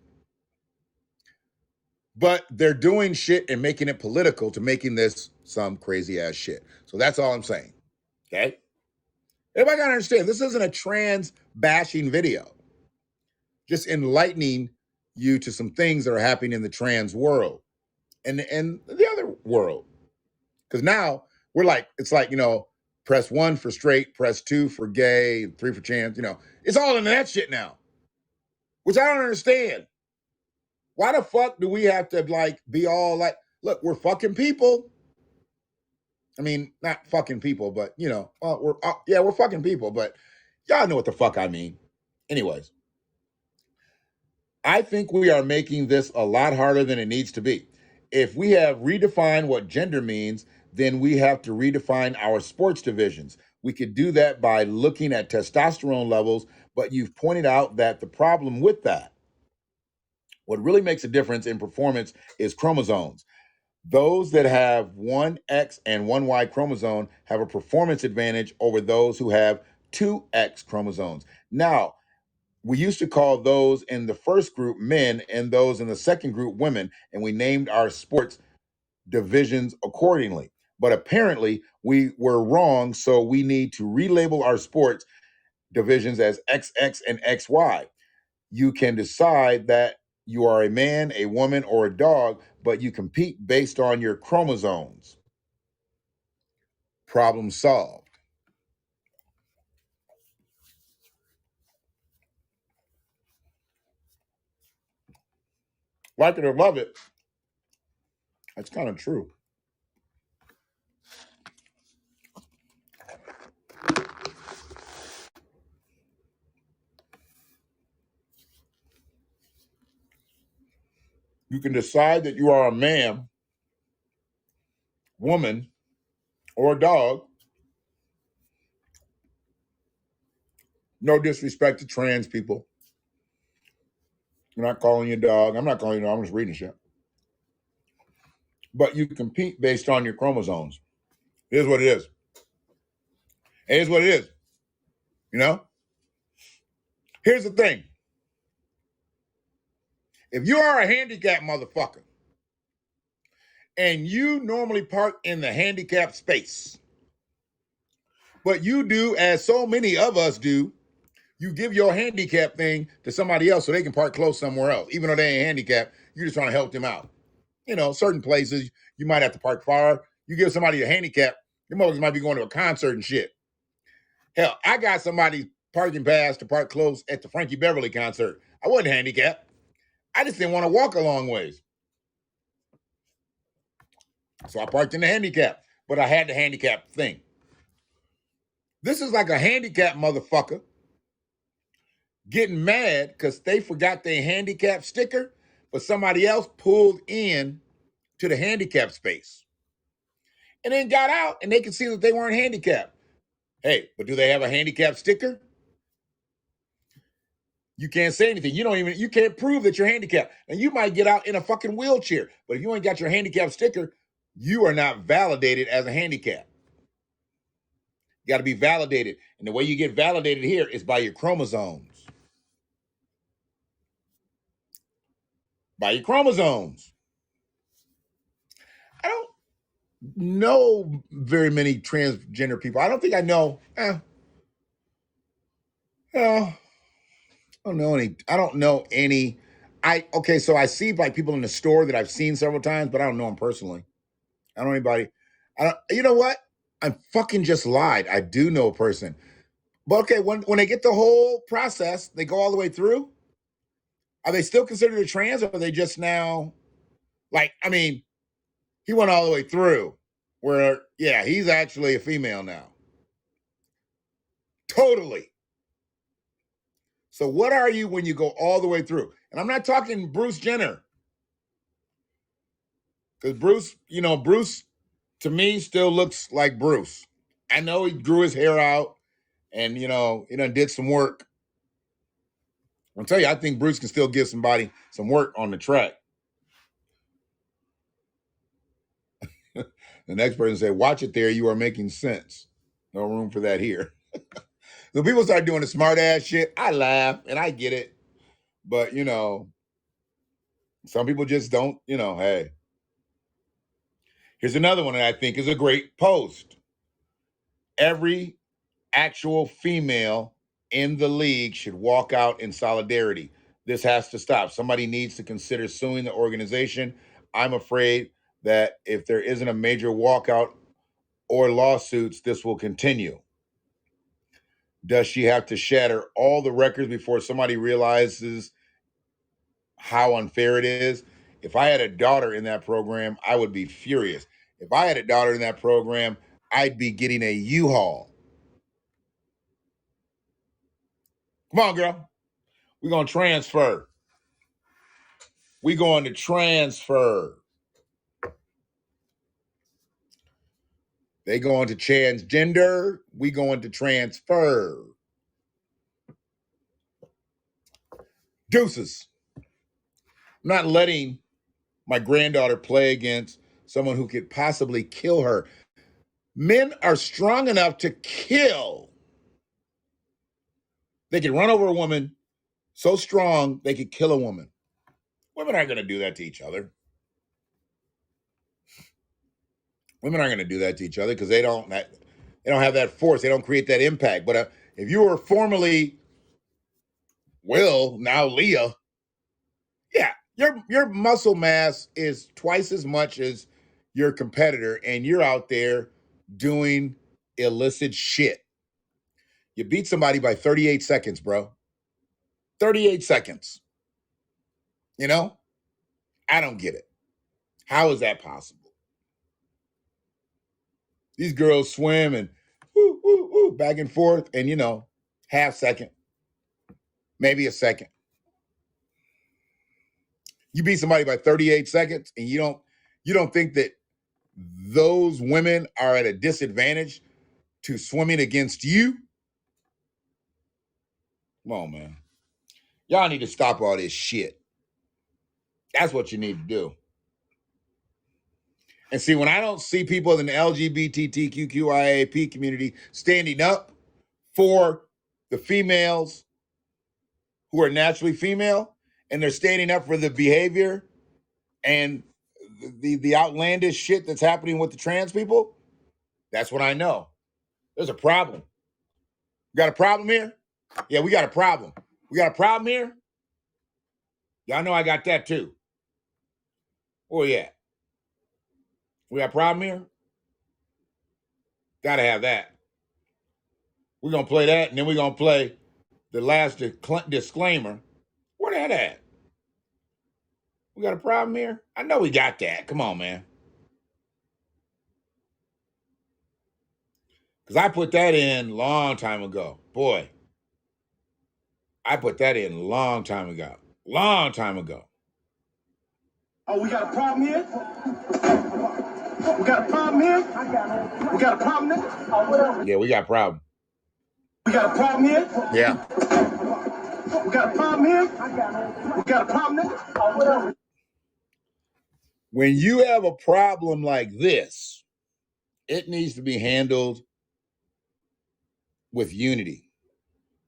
But they're doing shit and making it political to making this some crazy ass shit. So that's all I'm saying. Okay? Everybody gotta understand, this isn't a trans bashing video. Just enlightening you to some things that are happening in the trans world and the other world. Because now we're like, it's like, you know, press 1 for straight, press 2 for gay, 3 for trans, you know. It's all into that shit now. Which I don't understand. Why the fuck do we have to like be all like, look, we're fucking people. I mean, not fucking people, but you know, we're fucking people, but y'all know what the fuck I mean. Anyways, I think we are making this a lot harder than it needs to be. If we have redefined what gender means, then we have to redefine our sports divisions. We could do that by looking at testosterone levels, but you've pointed out that the problem with that, what really makes a difference in performance is chromosomes. Those that have one X and one Y chromosome have a performance advantage over those who have two X chromosomes. Now, we used to call those in the first group men and those in the second group women, and we named our sports divisions accordingly. But apparently, we were wrong, so we need to relabel our sports divisions as XX and XY. You can decide that you are a man, a woman, or a dog, but you compete based on your chromosomes. Problem solved. Like it or love it, that's kind of true. You can decide that you are a man, woman, or a dog. No disrespect to trans people. I'm not calling you a dog. I'm not calling you a dog. I'm just reading shit. But you compete based on your chromosomes. It is what it is. It is what it is. You know? Here's the thing. If you are a handicapped motherfucker and you normally park in the handicapped space, but you do, as so many of us do, you give your handicap thing to somebody else so they can park close somewhere else. Even though they ain't handicapped, you're just trying to help them out. You know, certain places you might have to park far. You give somebody a handicap, your motherfuckers might be going to a concert and shit. Hell, I got somebody parking pass to park close at the Frankie Beverly concert. I wasn't handicapped. I just didn't want to walk a long ways. So I parked in the handicap, but I had the handicap thing. This is like a handicapped motherfucker getting mad because they forgot their handicap sticker, but somebody else pulled in to the handicap space and then got out and they could see that they weren't handicapped. Hey, but do they have a handicap sticker? You can't say anything. You can't prove that you're handicapped. And you might get out in a fucking wheelchair, but if you ain't got your handicap sticker, you are not validated as a handicap. You got to be validated. And the way you get validated here is by your chromosomes. By your chromosomes. I don't know very many transgender people. I don't think I know. I don't know any. I don't know any. So I see like people in the store that I've seen several times, but I don't know them personally. I don't know anybody. You know what? I fucking just lied. I do know a person. But okay, when they get the whole process, they go all the way through. Are they still considered a trans, or are they just now like, I mean, he went all the way through where, yeah, he's actually a female now. Totally. So what are you when you go all the way through? And I'm not talking Bruce Jenner. Because Bruce to me still looks like Bruce. I know he grew his hair out and, he done did some work. I'll tell you, I think Bruce can still give somebody some work on the track. The next person said, watch it there. You are making sense. No room for that here. So people start doing the smart ass shit. I laugh and I get it. But, some people just don't, hey. Here's another one that I think is a great post. Every actual female in the league should walk out in solidarity. This has to stop. Somebody needs to consider suing the organization. I'm afraid that if there isn't a major walkout or lawsuits, this will continue. Does she have to shatter all the records before somebody realizes how unfair it is? If I had a daughter in that program, I would be furious. If I had a daughter in that program, I'd be getting a U-Haul. Come on, girl. We're going to transfer. We're going to transfer. They going to transgender. We going to transfer. Deuces. I'm not letting my granddaughter play against someone who could possibly kill her. Men are strong enough to kill. They can run over a woman so strong they could kill a woman. Women aren't going to do that to each other. Women aren't going to do that to each other because they don't have that force. They don't create that impact. But if you were formerly Will, now Leah, yeah, your muscle mass is twice as much as your competitor, and you're out there doing illicit shit. You beat somebody by 38 seconds, bro. 38 seconds. I don't get it. How is that possible? These girls swim and woo, woo, woo, back and forth, and half second, maybe a second. You beat somebody by 38 seconds, and you don't think that those women are at a disadvantage to swimming against you? Come on, man. Y'all need to stop all this shit. That's what you need to do. And see, when I don't see people in the LGBTQIAP community standing up for the females who are naturally female, and they're standing up for the behavior and the outlandish shit that's happening with the trans people, that's when I know there's a problem. We got a problem here? Yeah, we got a problem. We got a problem here? Y'all know I got that too. Oh, yeah. We got a problem here? Gotta have that. We're going to play that, and then we're going to play the last disclaimer. Where that at? We got a problem here? I know we got that. Come on, man. Because I put that in a long time ago. Boy, I put that in a long time ago. Long time ago. Oh, we got a problem here? We got a problem here? We got a problem here? Yeah, we got a problem. We got a problem here? Yeah. We got a problem here? We got a problem here? When you have a problem like this, it needs to be handled with unity.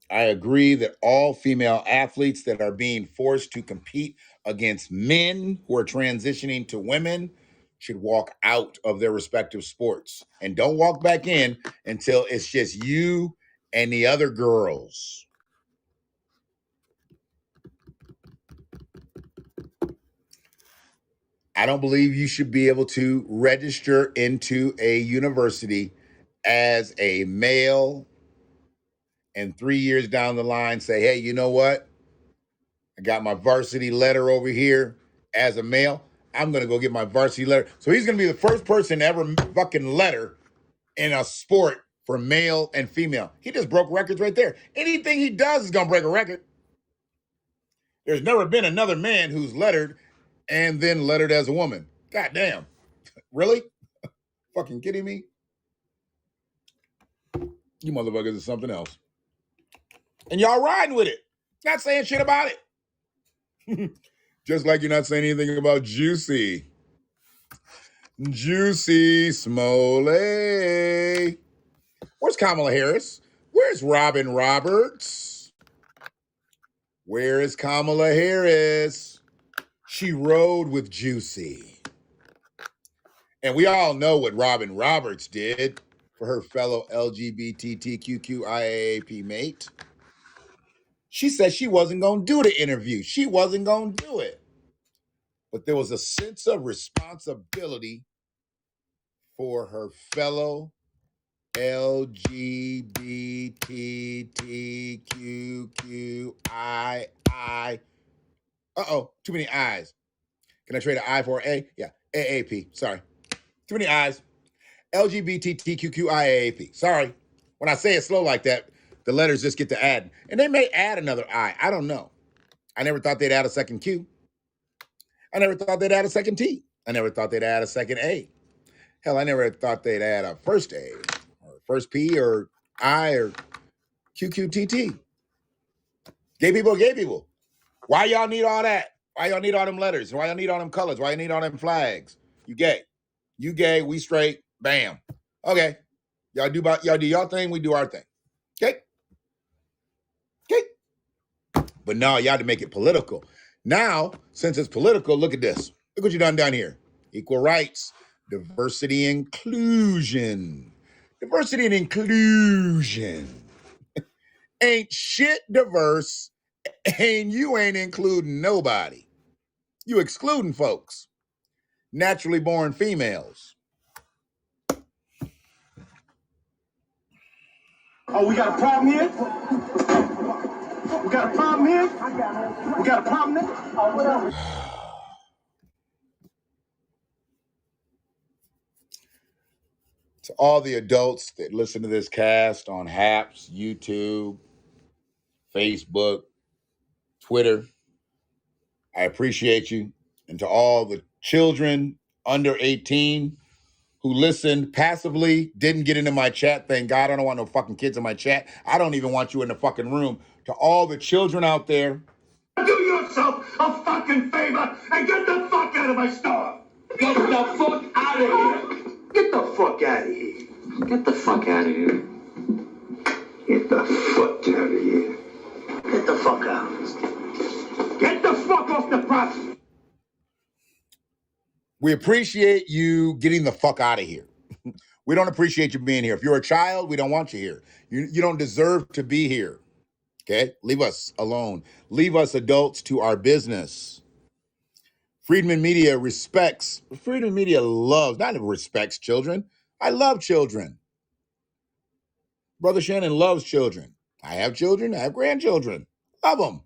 I agree that all female athletes that are being forced to compete against men who are transitioning to women should walk out of their respective sports and don't walk back in until it's just you and the other girls. I don't believe you should be able to register into a university as a male and 3 years down the line say, hey, you know what? I got my varsity letter over here as a male. I'm going to go get my varsity letter. So he's going to be the first person to ever fucking letter in a sport for male and female. He just broke records right there. Anything he does is going to break a record. There's never been another man who's lettered and then lettered as a woman. God damn. Really? Fucking kidding me? You motherfuckers are something else. And y'all riding with it. Not saying shit about it. Just like you're not saying anything about Juicy. Juicy Smollett. Where's Kamala Harris? Where's Robin Roberts? Where is Kamala Harris? She rode with Juicy. And we all know what Robin Roberts did for her fellow LGBTQIAP mate. She said she wasn't going to do the interview. She wasn't going to do it. But there was a sense of responsibility for her fellow LGBTQQII. Too many I's. Can I trade an I for an A? Yeah, AAP. Sorry. Too many I's. LGBTQQIAP. Sorry. When I say it slow like that, the letters just get to add. And they may add another I. I don't know. I never thought they'd add a second Q. I never thought they'd add a second T. I never thought they'd add a second A. Hell, I never thought they'd add a first A or first P or I or QQTT. Gay people are gay people. Why y'all need all that? Why y'all need all them letters? Why y'all need all them colors? Why you need all them flags? You gay. You gay, we straight, bam. Okay. Y'all do y'all thing, we do our thing. Okay? Okay. But now y'all to make it political. Now, since it's political, look at this. Look what you done down here. Equal rights, diversity, inclusion. Diversity and inclusion. Ain't shit diverse, and you ain't including nobody. You excluding folks. Naturally born females. Oh, we got a problem here? We got a problem here? We got a problem here? all the adults that listen to this cast on Haps, YouTube, Facebook, Twitter, I appreciate you. And to all the children under 18 who listened passively, didn't get into my chat. Thank God I don't want no fucking kids in my chat. I don't even want you in the fucking room. To all the children out there, do yourself a fucking favor and get the fuck out of my store. Get the fuck out of here. Get the fuck out of here. Get the fuck out of here. Get the fuck out of here. Get the fuck out. Get the fuck off the property. we appreciate you getting the fuck out of here. We don't appreciate you being here. If you're a child, we don't want you here. You don't deserve to be here. Okay? Leave us alone. Leave us adults to our business. Friedman Media respects, Friedman Media loves, not even respects children. I love children. Brother Shannon loves children. I have children. I have grandchildren. Love them.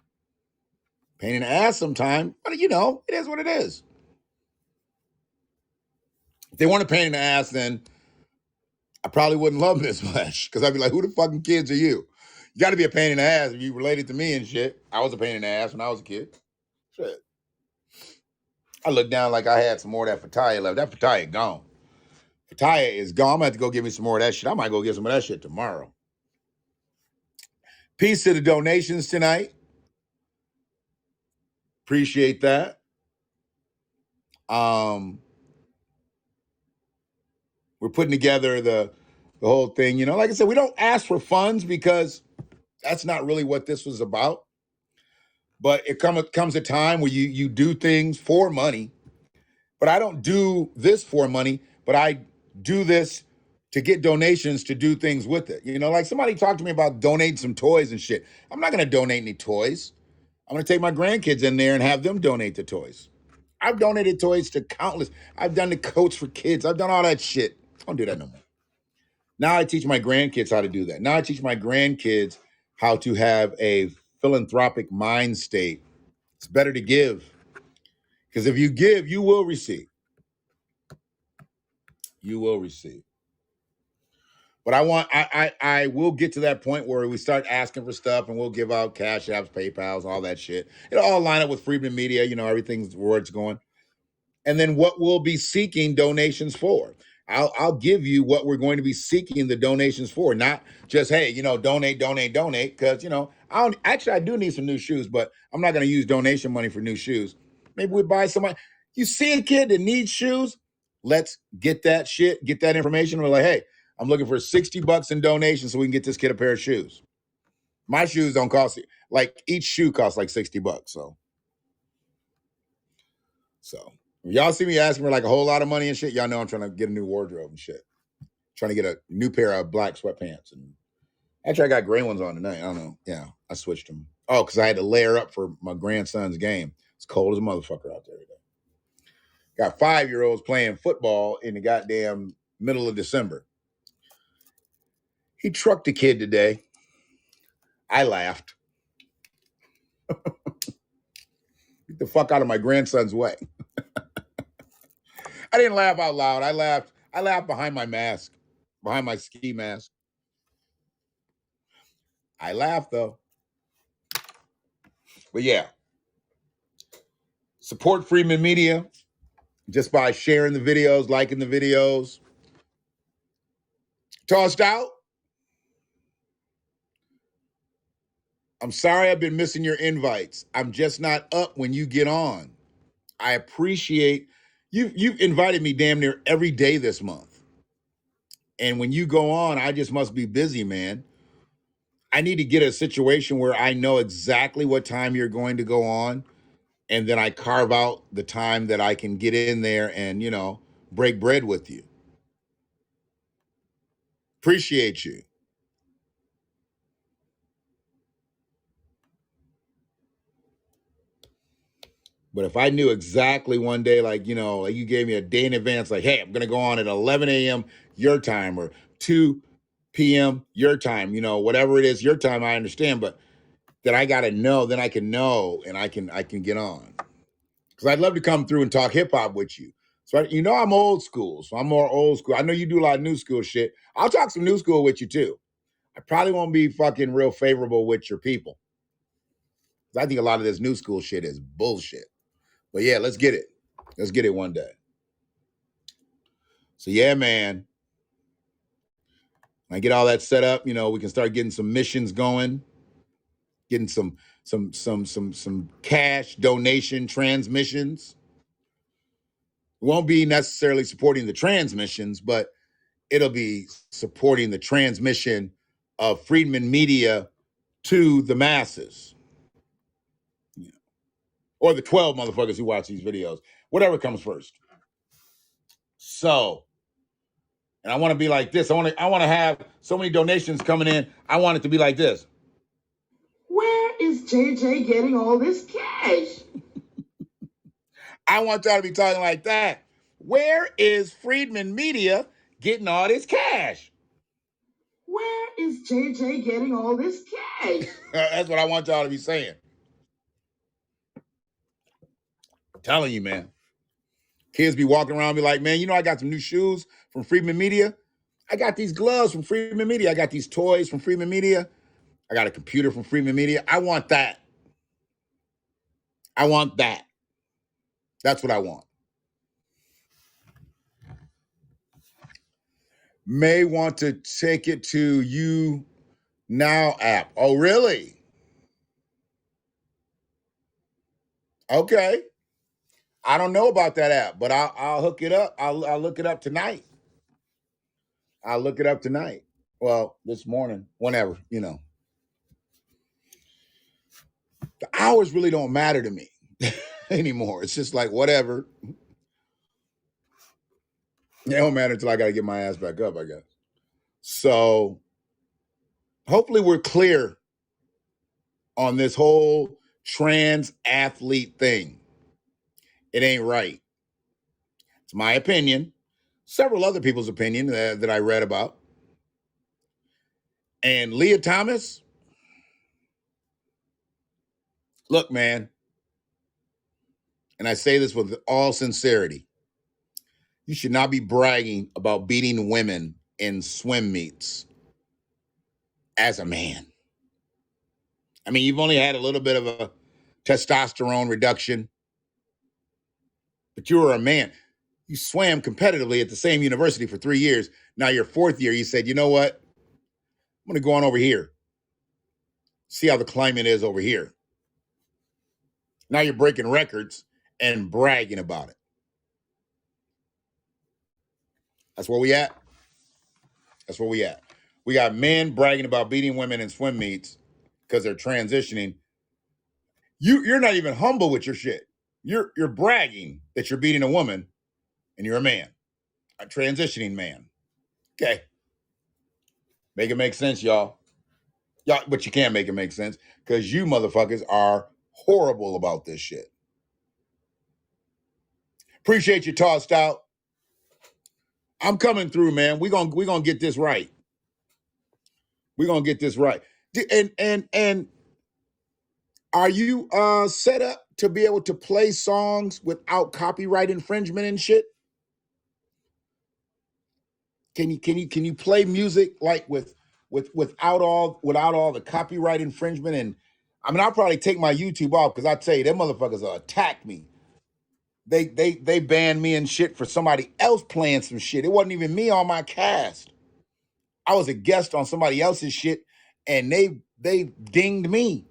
Pain in the ass sometime, but you know, it is what it is. If they weren't a pain in the ass, then I probably wouldn't love them as much because I'd be like, who the fucking kids are you? You got to be a pain in the ass if you related to me and shit. I was a pain in the ass when I was a kid. Shit. I looked down like I had some more of that Fataya left. That Fataya gone. Fataya is gone. I'm going to have to go get me some more of that shit. I might go get some of that shit tomorrow. Peace to the donations tonight. Appreciate that. We're putting together the whole thing. You know, like I said, we don't ask for funds because that's not really what this was about. But it comes a time where you do things for money. But I don't do this for money, but I do this to get donations to do things with it. You know, like somebody talked to me about donating some toys and shit. I'm not going to donate any toys. I'm going to take my grandkids in there and have them donate the toys. I've donated toys to countless. I've done the coats for kids. I've done all that shit. I don't do that no more. Now I teach my grandkids how to do that. Now I teach my grandkids how to have a philanthropic mind state. It's better to give. Because if you give, you will receive. You will receive. But I will get to that point where we start asking for stuff and we'll give out Cash Apps, PayPals, all that shit. It'll all line up with Friedman Media, you know, everything's where it's going. And then what we'll be seeking donations for. I'll give you what we're going to be seeking the donations for, not just, hey, you know, donate, because, you know, I do need some new shoes, but I'm not going to use donation money for new shoes. Maybe we buy somebody. You see a kid that needs shoes, let's get that shit, get that information. We're like, hey, I'm looking for $60 in donations so we can get this kid a pair of shoes. My shoes don't cost, like each shoe costs like $60. So. Y'all see me asking for like a whole lot of money and shit. Y'all know I'm trying to get a new wardrobe and shit. Trying to get a new pair of black sweatpants. And actually, I got gray ones on tonight. I don't know. Yeah, I switched them. Oh, because I had to layer up for my grandson's game. It's cold as a motherfucker out there today. Got 5-year-olds playing football in the goddamn middle of December. He trucked a kid today. I laughed. Get the fuck out of my grandson's way. I didn't laugh out loud. I laughed behind my mask, behind my ski mask. I laughed though. But yeah. Support Friedman Media just by sharing the videos, liking the videos. Tossed out. I'm sorry I've been missing your invites. I'm just not up when you get on. I appreciate you've invited me damn near every day this month. And when you go on, I just must be busy, man. I need to get a situation where I know exactly what time you're going to go on. And then I carve out the time that I can get in there and, you know, break bread with you. Appreciate you. But if I knew exactly one day, like, you know, like you gave me a day in advance, like, hey, I'm going to go on at 11 a.m. your time or 2 p.m. your time, you know, whatever it is, your time, I understand. But that I got to know, then I can know and I can get on. Because I'd love to come through and talk hip hop with you. So you know I'm old school, so I'm more old school. I know you do a lot of new school shit. I'll talk some new school with you too. I probably won't be fucking real favorable with your people. I think a lot of this new school shit is bullshit. But yeah, let's get it. Let's get it one day. So yeah, man. When I get all that set up, we can start getting some missions going, getting some cash donation transmissions. It won't be necessarily supporting the transmissions, but it'll be supporting the transmission of Friedman Media to the masses. Or the 12 motherfuckers who watch these videos. Whatever comes first. So, and I want to be like this. I want to have so many donations coming in. I want it to be like this. Where is JJ getting all this cash? I want y'all to be talking like that. Where is Friedman Media getting all this cash? Where is JJ getting all this cash? That's what I want y'all to be saying. I'm telling you, man. Kids be walking around and be like, man, I got some new shoes from Friedman Media. I got these gloves from Friedman Media. I got these toys from Friedman Media. I got a computer from Friedman Media. I want that. I want that. That's what I want. May want to take it to You Now app. Oh, really? Okay. I don't know about that app, but I'll hook it up. I'll look it up tonight. I'll look it up tonight. Well, this morning, whenever, The hours really don't matter to me anymore. It's just like whatever. It don't matter until I got to get my ass back up, I guess. So hopefully we're clear on this whole trans athlete thing. It ain't right. It's my opinion. Several other people's opinion that I read about. And Leah Thomas, look, man, and I say this with all sincerity, you should not be bragging about beating women in swim meets as a man. I mean, you've only had a little bit of a testosterone reduction, but you were a man. You swam competitively at the same university for 3 years. Now your fourth year, you said, you know what? I'm going to go on over here. See how the climate is over here. Now you're breaking records and bragging about it. That's where we at. That's where we at. We got men bragging about beating women in swim meets because they're transitioning. You're not even humble with your shit. You're bragging that you're beating a woman and you're a man, a transitioning man. Okay. Make it make sense, y'all. Y'all, but you can't make it make sense because you motherfuckers are horrible about this shit. Appreciate you, tossed out. I'm coming through, man. We're gonna get this right. We're gonna get this right. And are you set up to be able to play songs without copyright infringement and shit? Can you play music like without all the copyright infringement? And I mean, I'll probably take my YouTube off because I tell you, them motherfuckers will attack me. They banned me and shit for somebody else playing some shit. It wasn't even me on my cast. I was a guest on somebody else's shit, and they dinged me.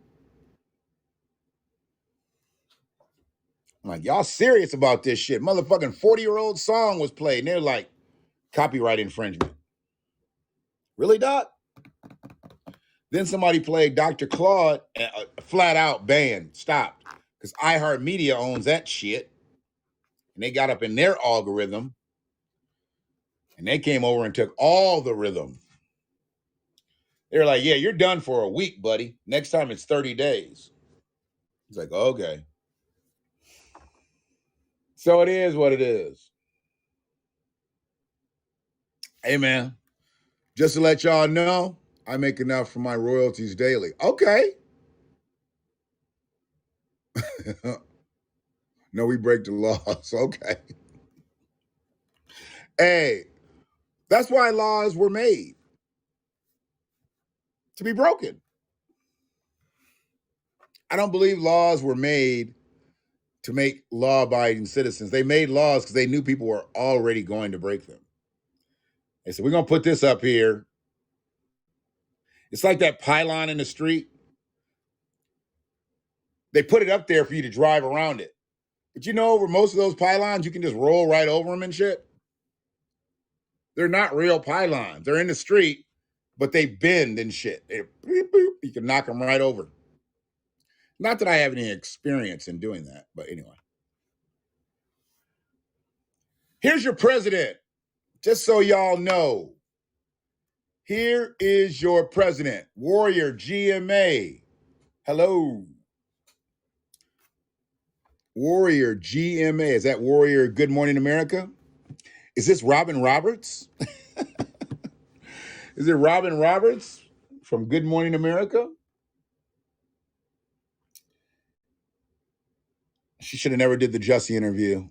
I'm like, y'all serious about this shit? Motherfucking 40-year-old song was played, and they're like, copyright infringement. Really, Doc? Then somebody played Dr. Claude, flat out banned, stopped, because iHeartMedia owns that shit, and they got up in their algorithm, and they came over and took all the rhythm. They were like, yeah, you're done for a week, buddy. Next time it's 30 days. He's like, okay. So it is what it is. Hey, man, just to let y'all know, I make enough for my royalties daily. Okay. No, we break the laws. Okay. Hey, that's why laws were made, to be broken. I don't believe laws were made to make law-abiding citizens. They made laws because they knew people were already going to break them. They said, we're going to put this up here. It's like that pylon in the street. They put it up there for you to drive around it. But you know, over most of those pylons, you can just roll right over them and shit. They're not real pylons. They're in the street, but they bend and shit. You can knock them right over. Not that I have any experience in doing that, but anyway. Here's your president, just so y'all know. Here is your president, Warrior GMA. Hello. Warrior GMA. Is that Warrior Good Morning America? Is this Robin Roberts? Is it Robin Roberts from Good Morning America? She should have never did the Jussie interview.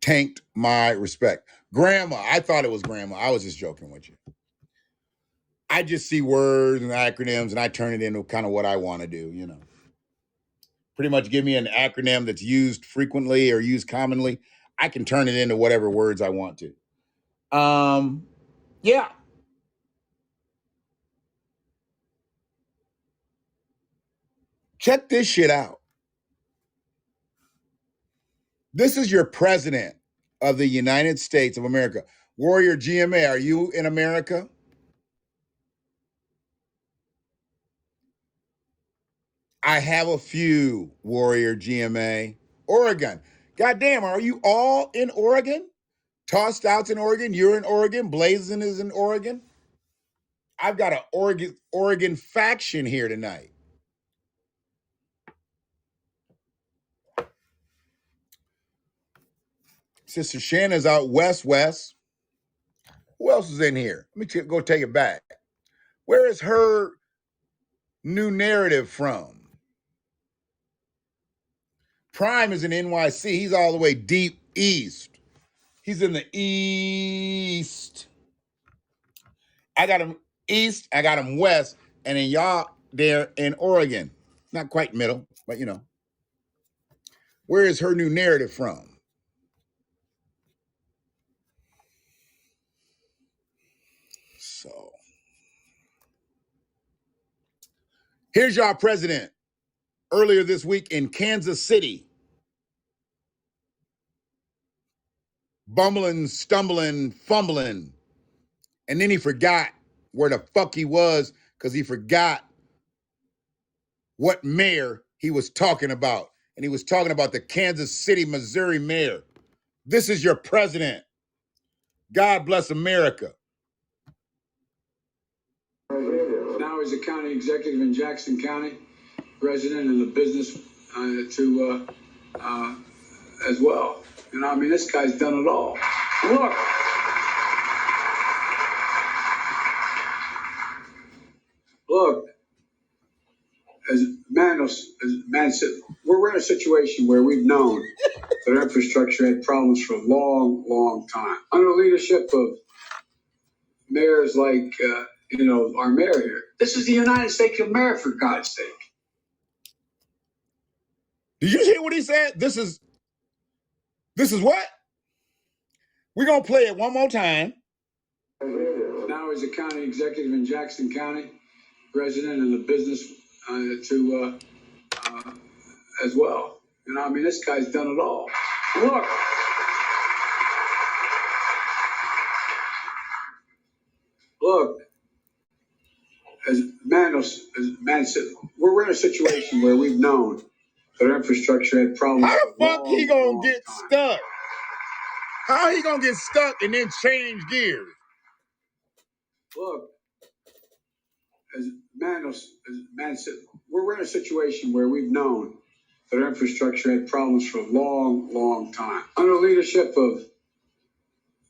Tanked my respect. Grandma. I thought it was Grandma. I was just joking with you. I just see words and acronyms and I turn it into kind of what I want to do, you know. Pretty much give me an acronym that's used frequently or used commonly. I can turn it into whatever words I want to. Yeah. Check this shit out. This is your president of the United States of America. Warrior GMA, are you in America? I have a few, Warrior GMA. Oregon. Goddamn, are you all in Oregon? Tossed Out's in Oregon. You're in Oregon. Blazing is in Oregon. I've got an Oregon faction here tonight. Sister Shanna's out west. Who else is in here? Let me go take it back. Where is her new narrative from? Prime is in NYC. He's all the way deep east. He's in the east. I got him east. I got him west. And then y'all there in Oregon. Not quite middle, but you know. Where is her new narrative from? So here's y'all president earlier this week in Kansas City. Bumbling, stumbling, fumbling. And then he forgot where the fuck he was because he forgot what mayor he was talking about. And he was talking about the Kansas City, Missouri mayor. This is your president. God bless America. Now he's a county executive in Jackson County, resident in the business as well. You know, I mean, this guy's done it all. Look, as man said, we're in a situation where we've known that our infrastructure had problems for a long, long time. Under the leadership of mayors like, our mayor here. This is the United States of America, for God's sake. Did you hear what he said? This is what? We're going to play it one more time. Now he's a county executive in Jackson County, resident in the business as well. You know, I mean, this guy's done it all. Look, as man said, we're in a situation where we've known that our infrastructure had problems. How the fuck he gonna get stuck? How he gonna get stuck and then change gears? Look, as man said, we're in a situation where we've known that our infrastructure had problems for a long, long time. Under the leadership of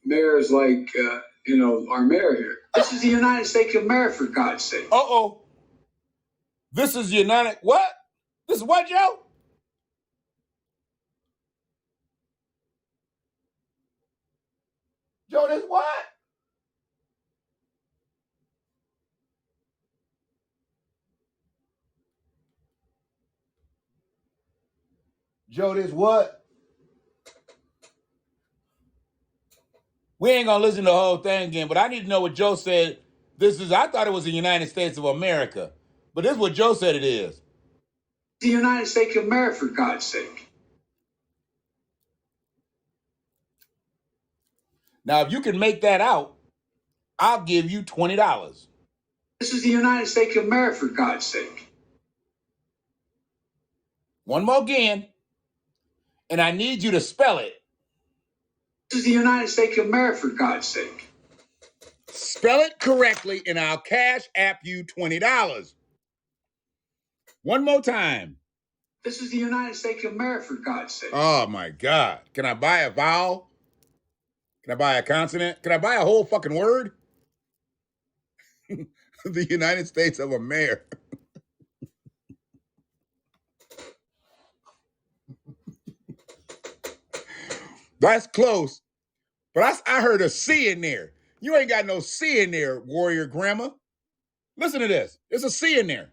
mayors like, our mayor here. This is the United States of America, for God's sake. Uh-oh. This is United... What? This is what, Joe? Joe, this what? Joe, this what? We ain't gonna listen to the whole thing again, but I need to know what Joe said. I thought it was the United States of America, but this is what Joe said it is. The United States of America, for God's sake. Now, if you can make that out, I'll give you $20. This is the United States of America, for God's sake. One more again, and I need you to spell it. This is the United States of America, for God's sake. Spell it correctly, and I'll cash app you $20. One more time. This is the United States of America, for God's sake. Oh, my God. Can I buy a vowel? Can I buy a consonant? Can I buy a whole fucking word? The United States of America. That's close. But I heard a C in there. You ain't got no C in there, Warrior Grandma. Listen to this. There's a C in there.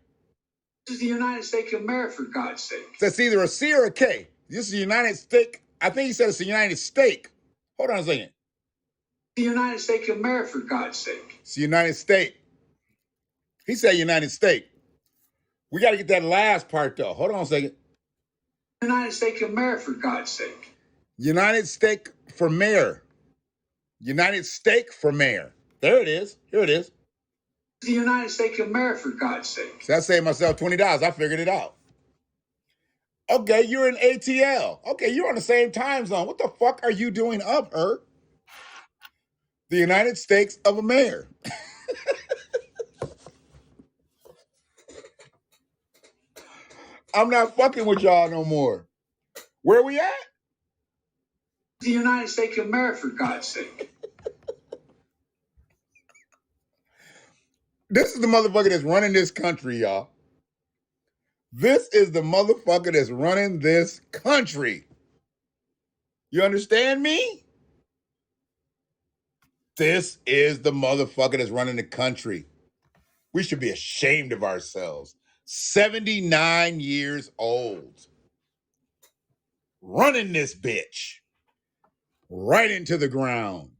This is the United States of America, for God's sake. That's either a C or a K. This is the United States. I think he said it's the United States. Hold on a second. The United States of America, for God's sake. It's the United States. He said United States. We got to get that last part, though. Hold on a second. United States of America, for God's sake. United States for mayor. United States for mayor. There it is. Here it is. The United States of America, for God's sake. So I saved myself $20. I figured it out. Okay, you're in ATL. Okay, you're on the same time zone. What the fuck are you doing up, Herb? The United States of America. I'm not fucking with y'all no more. Where we at? The United States of America, for God's sake. This is the motherfucker that's running this country, y'all. This is the motherfucker that's running this country. You understand me? This is the motherfucker that's running the country. We should be ashamed of ourselves. 79 years old. Running this bitch. Right into the ground.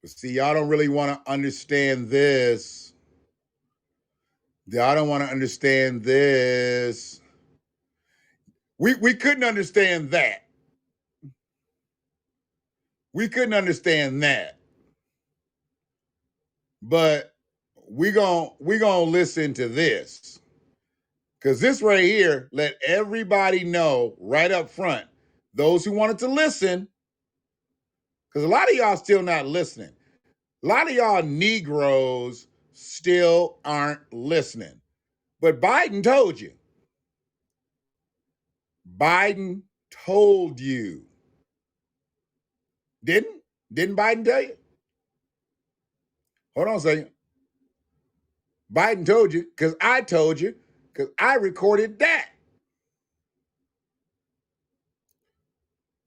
But see, y'all don't really want to understand this. Y'all don't want to understand this. We couldn't understand that. We couldn't understand that. But we gonna listen to this. Because this right here let everybody know right up front, those who wanted to listen, because a lot of y'all still not listening. A lot of y'all Negroes still aren't listening. But Biden told you. Biden told you. Didn't Biden tell you? Hold on a second. Biden told you because I told you because I recorded that.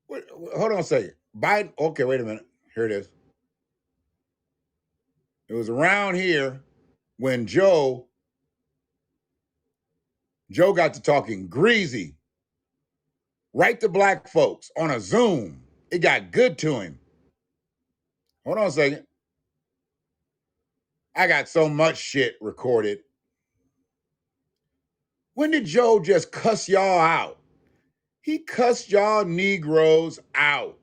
Hold on a second. Biden, okay, wait a minute. Here it is. It was around here when Joe got to talking greasy right to black folks on a Zoom. It got good to him. Hold on a second. I got so much shit recorded. When did Joe just cuss y'all out? He cussed y'all Negroes out.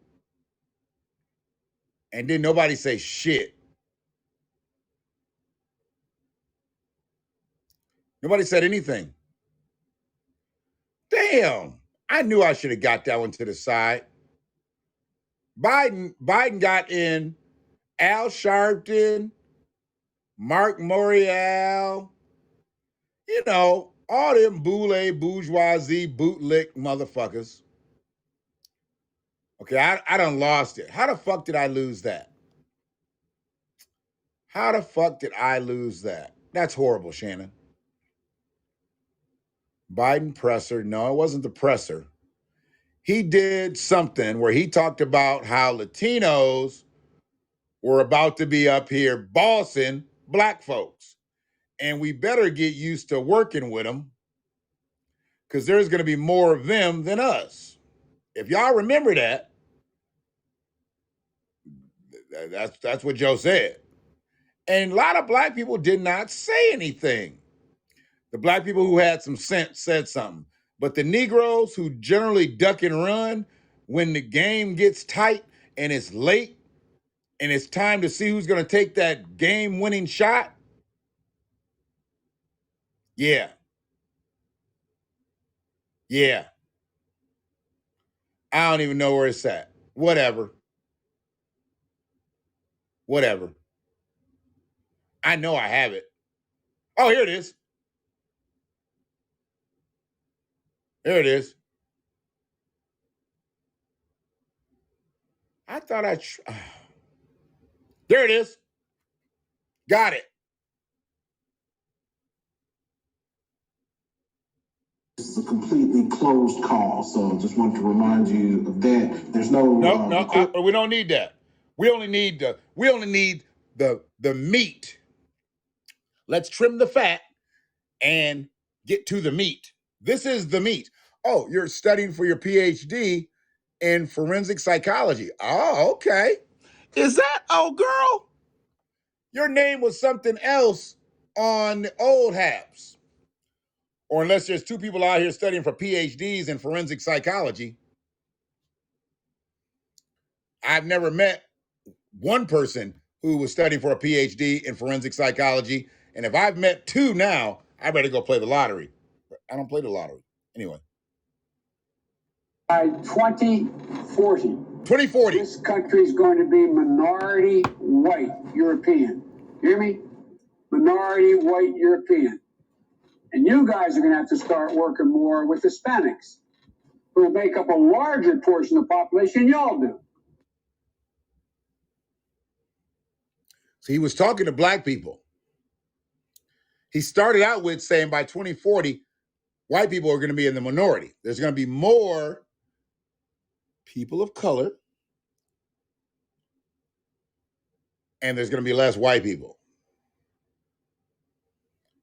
And then nobody say shit. Nobody said anything. Damn. I knew I should have got that one to the side. Biden got in Al Sharpton, Mark Morial, you know, all them boule, bourgeoisie, bootlick motherfuckers. Okay, I done lost it. How the fuck did I lose that? How the fuck did I lose that? That's horrible, Shannon. Biden presser. No, it wasn't the presser. he did something where he talked about how Latinos were about to be up here bossing black folks. And we better get used to working with them because there's going to be more of them than us. If y'all remember that, that's what Joe said. And a lot of black people did not say anything. The black people who had some sense said something. But the Negroes who generally duck and run when the game gets tight and it's late and it's time to see who's going to take that game-winning shot, yeah. I don't even know where it's at. Whatever. I know I have it. Oh, here it is. There it is. I thought there it is. Got it. This is a completely closed call, so just wanted to remind you of that. There's no we don't need that. We only need the meat. Let's trim the fat and get to the meat. This is the meat. Oh, you're studying for your PhD in forensic psychology. Oh, okay. Is that, oh girl? Your name was something else on the old Haps. Or unless there's two people out here studying for PhDs in forensic psychology. I've never met one person who was studying for a PhD in forensic psychology. And if I've met two now, I better go play the lottery. I don't play the lottery. Anyway. By 2040, 2040. this country is going to be minority white European. Hear me? Minority white European. And you guys are going to have to start working more with Hispanics, who make up a larger portion of the population than y'all do. So he was talking to black people. He started out with saying by 2040, white people are going to be in the minority. There's going to be more people of color, and there's going to be less white people.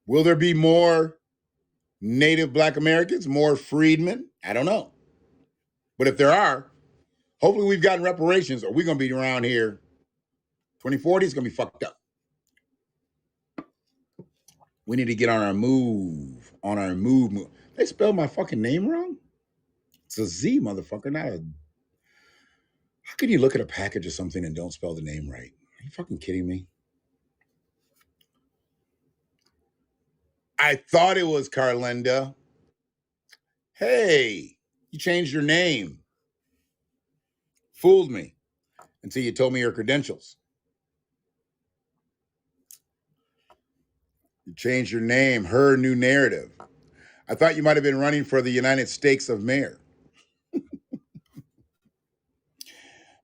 Will there be more Native Black Americans, more freedmen? I don't know. But if there are, hopefully we've gotten reparations, or we're going to be around here. 2040 is going to be fucked up. We need to get on our move. They spelled my fucking name wrong? It's a Z, motherfucker, not a... How can you look at a package or something and don't spell the name right? Are you fucking kidding me? I thought it was Carlinda. Hey, you changed your name. Fooled me until you told me your credentials. You changed your name, her new narrative. I thought you might have been running for the United States of Mayor.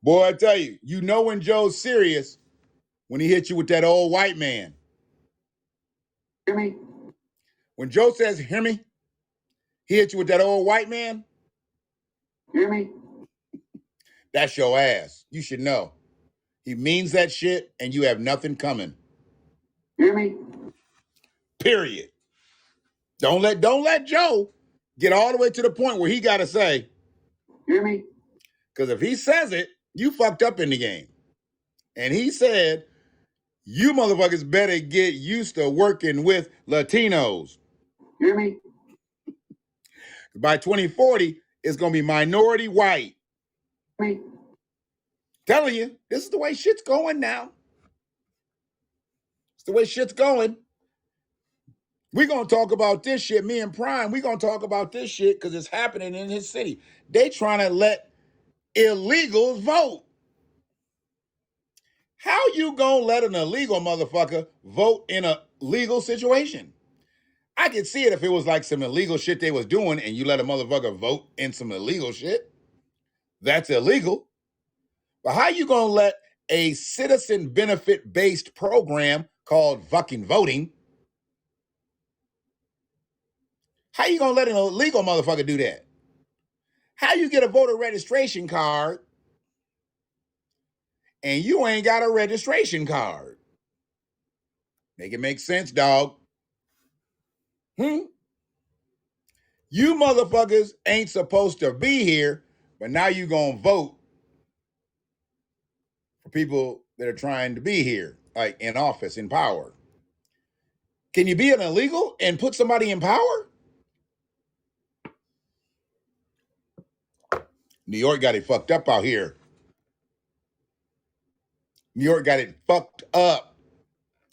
Boy, I tell you, you know when Joe's serious when he hits you with that old white man. Hear me? When Joe says, hear me, he hits you with that old white man. Hear me? That's your ass. You should know. He means that shit and you have nothing coming. Hear me? Period. Don't let Joe get all the way to the point where he got to say, hear me? Because if he says it, you fucked up in the game. And he said, you motherfuckers better get used to working with Latinos. Hear me? By 2040, it's going to be minority white. Hear me? Telling you, this is the way shit's going now. It's the way shit's going. We're going to talk about this shit. Me and Prime, we're going to talk about this shit because it's happening in his city. They trying to let illegals vote. How you going to let an illegal motherfucker vote in a legal situation? I could see it if it was like some illegal shit they was doing and you let a motherfucker vote in some illegal shit. That's illegal. But how you going to let a citizen benefit-based program called fucking voting, how you going to let an illegal motherfucker do that? How you get a voter registration card and you ain't got a registration card? Make it make sense, dog. You motherfuckers ain't supposed to be here, but now you gonna vote for people that are trying to be here, like in office, in power. Can you be an illegal and put somebody in power? New York got it fucked up out here. New York got it fucked up.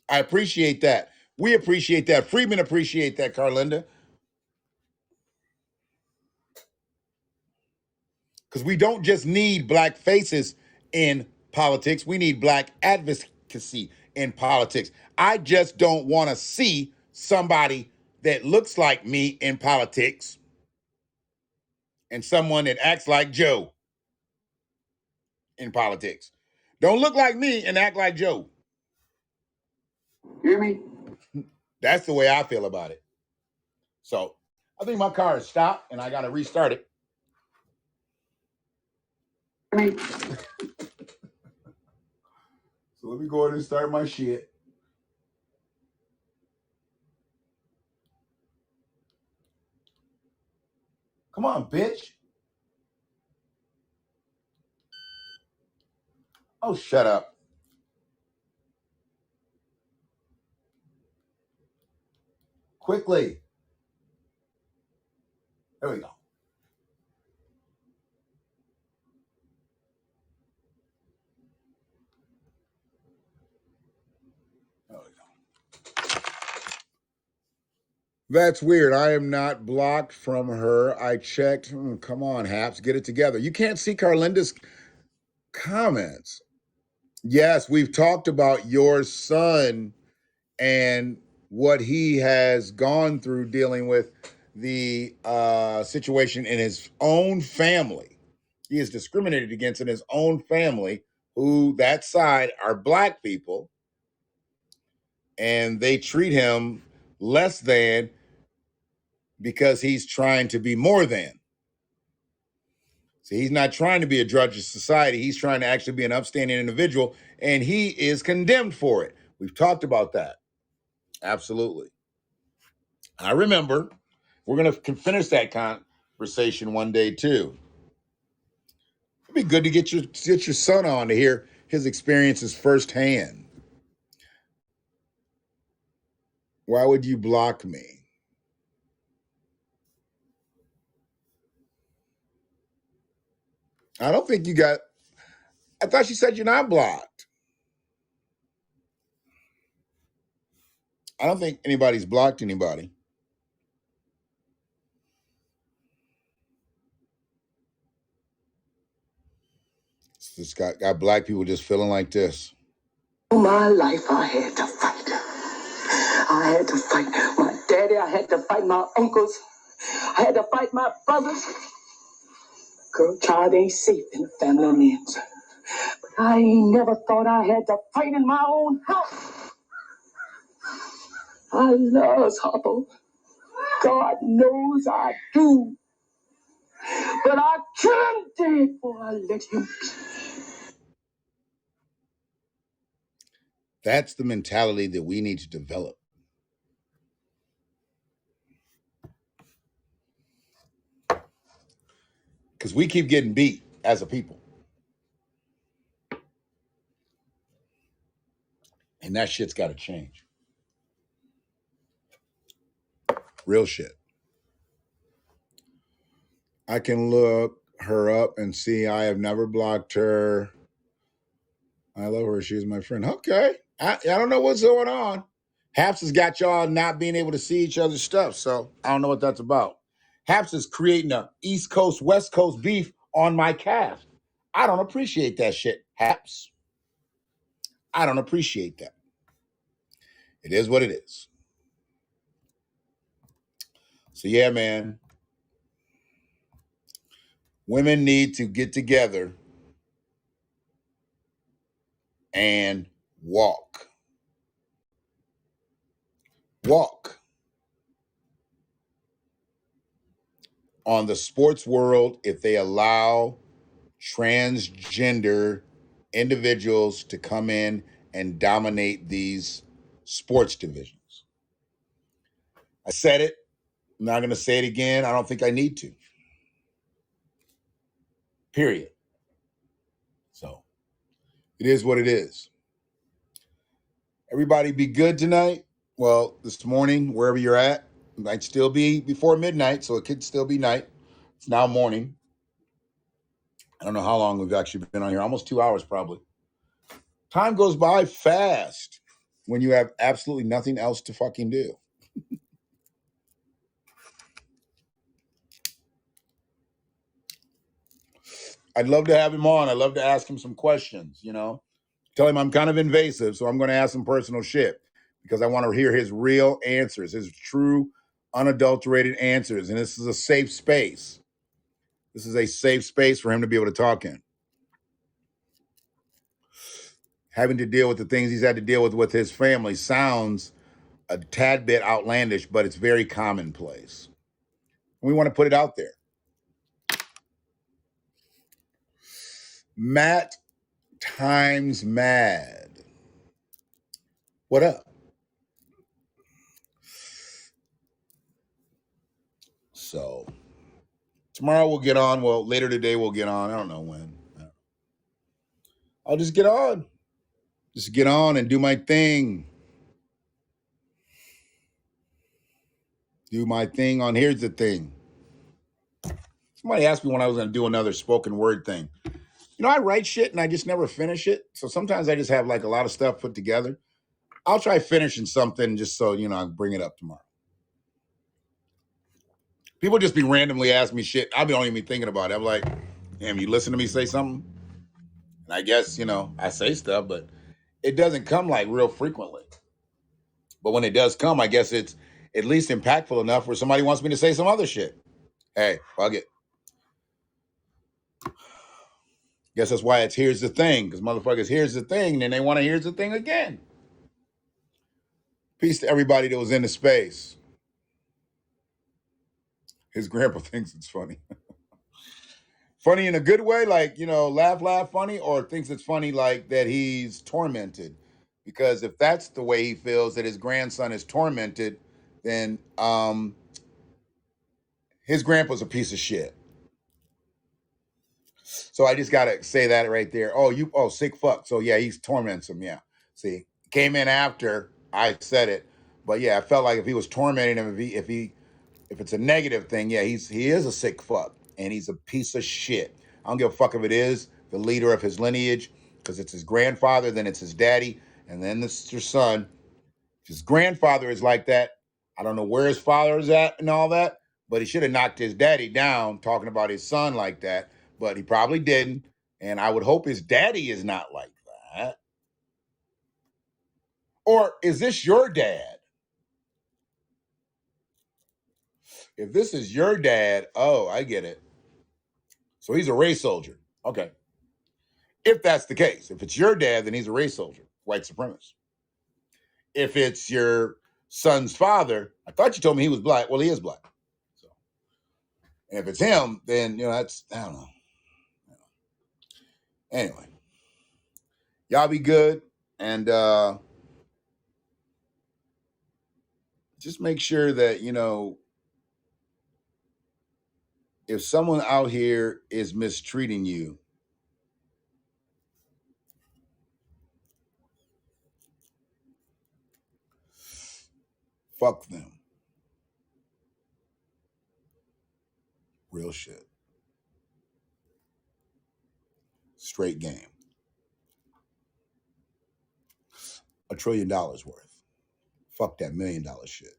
I appreciate that. We appreciate that. Freeman appreciate that, Carlinda. Because we don't just need black faces in politics. We need black advocacy in politics. I just don't want to see somebody that looks like me in politics and someone that acts like Joe in politics. Don't look like me and act like Joe. Hear me? That's the way I feel about it. So I think my car is stopped and I got to restart it. Hear me? So let me go ahead and start my shit. Come on, bitch. Oh, shut up. Quickly. There we go. There we go. That's weird. I am not blocked from her. I checked. Come on, Haps, get it together. You can't see Carlinda's comments. Yes, we've talked about your son and what he has gone through dealing with the situation in his own family. He is discriminated against in his own family, who that side are black people, and they treat him less than because he's trying to be more than. So he's not trying to be a drudge of society. He's trying to actually be an upstanding individual, and he is condemned for it. We've talked about that. Absolutely. I remember. We're going to finish that conversation one day, too. It'd be good to get your son on to hear his experiences firsthand. Why would you block me? I don't think you got... I thought you said you're not blocked. I don't think anybody's blocked anybody. It's just got black people just feeling like this. All my life I had to fight. I had to fight my daddy. I had to fight my uncles. I had to fight my brothers. Girl, child ain't safe in the family of men. But I ain't never thought I had to fight in my own house. I love Harpo. God knows I do. But I kill him dead before I let him. That's the mentality that we need to develop. Because we keep getting beat as a people. And that shit's got to change. Real shit. I can look her up and see I have never blocked her. I love her. She's my friend. Okay. I don't know what's going on. Haps has got y'all not being able to see each other's stuff, so I don't know what that's about. Haps is creating a East Coast, West Coast beef on my cast. I don't appreciate that shit, Haps. I don't appreciate that. It is what it is. So yeah, man. Women need to get together and walk. Walk. on the sports world if they allow transgender individuals to come in and dominate these sports divisions. I said it. I'm not going to say it again. I don't think I need to. Period. So it is what it is. Everybody be good tonight. Well, this morning, wherever you're at, it might still be before midnight, so it could still be night. It's now morning. I don't know how long we've actually been on here. Almost 2 hours, probably. Time goes by fast when you have absolutely nothing else to fucking do. I'd love to have him on. I'd love to ask him some questions, you know. Tell him I'm kind of invasive, so I'm going to ask some personal shit because I want to hear his real answers, his true, unadulterated answers. And this is a safe space. This is a safe space for him to be able to talk in. Having to deal with the things he's had to deal with his family sounds a tad bit outlandish, but it's very commonplace. We want to put it out there. Matt Times Mad. What up? So tomorrow we'll get on. Well, later today we'll get on. I don't know when. I'll just get on. Just get on and do my thing. Do my thing on Here's the Thing. Somebody asked me when I was going to do another spoken word thing. You know, I write shit and I just never finish it. So sometimes I just have like a lot of stuff put together. I'll try finishing something just so, you know, I bring it up tomorrow. People just be randomly asking me shit. I don't even be thinking about it. I'm like, damn, you listen to me say something? And I guess, you know, I say stuff, but it doesn't come like real frequently. But when it does come, I guess it's at least impactful enough where somebody wants me to say some other shit. Hey, fuck it. Guess that's why it's Here's the Thing, because motherfuckers, here's the thing, and then they want to here's the thing again. Peace to everybody that was in the space. His grandpa thinks it's funny. Funny in a good way, like, you know, laugh funny, or thinks it's funny like that he's tormented. Because if that's the way he feels, that his grandson is tormented, then his grandpa's a piece of shit. So I just gotta say that right there. Oh, sick fuck. So yeah, he torments him. Yeah. See, came in after I said it, but yeah, I felt like if he was tormenting him, if it's a negative thing, yeah, he is a sick fuck and he's a piece of shit. I don't give a fuck if it is the leader of his lineage, because it's his grandfather, then it's his daddy, and then it's your son. If his grandfather is like that, I don't know where his father is at and all that, but he should have knocked his daddy down talking about his son like that. But he probably didn't. And I would hope his daddy is not like that. Or is this your dad? If this is your dad, oh, I get it. So he's a race soldier. Okay. If that's the case, if it's your dad, then he's a race soldier, white supremacist. If it's your son's father, I thought you told me he was black. Well, he is black. So, and if it's him, then, you know, that's, I don't know. Anyway, y'all be good. And just make sure that, you know, if someone out here is mistreating you, fuck them. Real shit. Straight game. $1 trillion worth. Fuck that $1 million shit.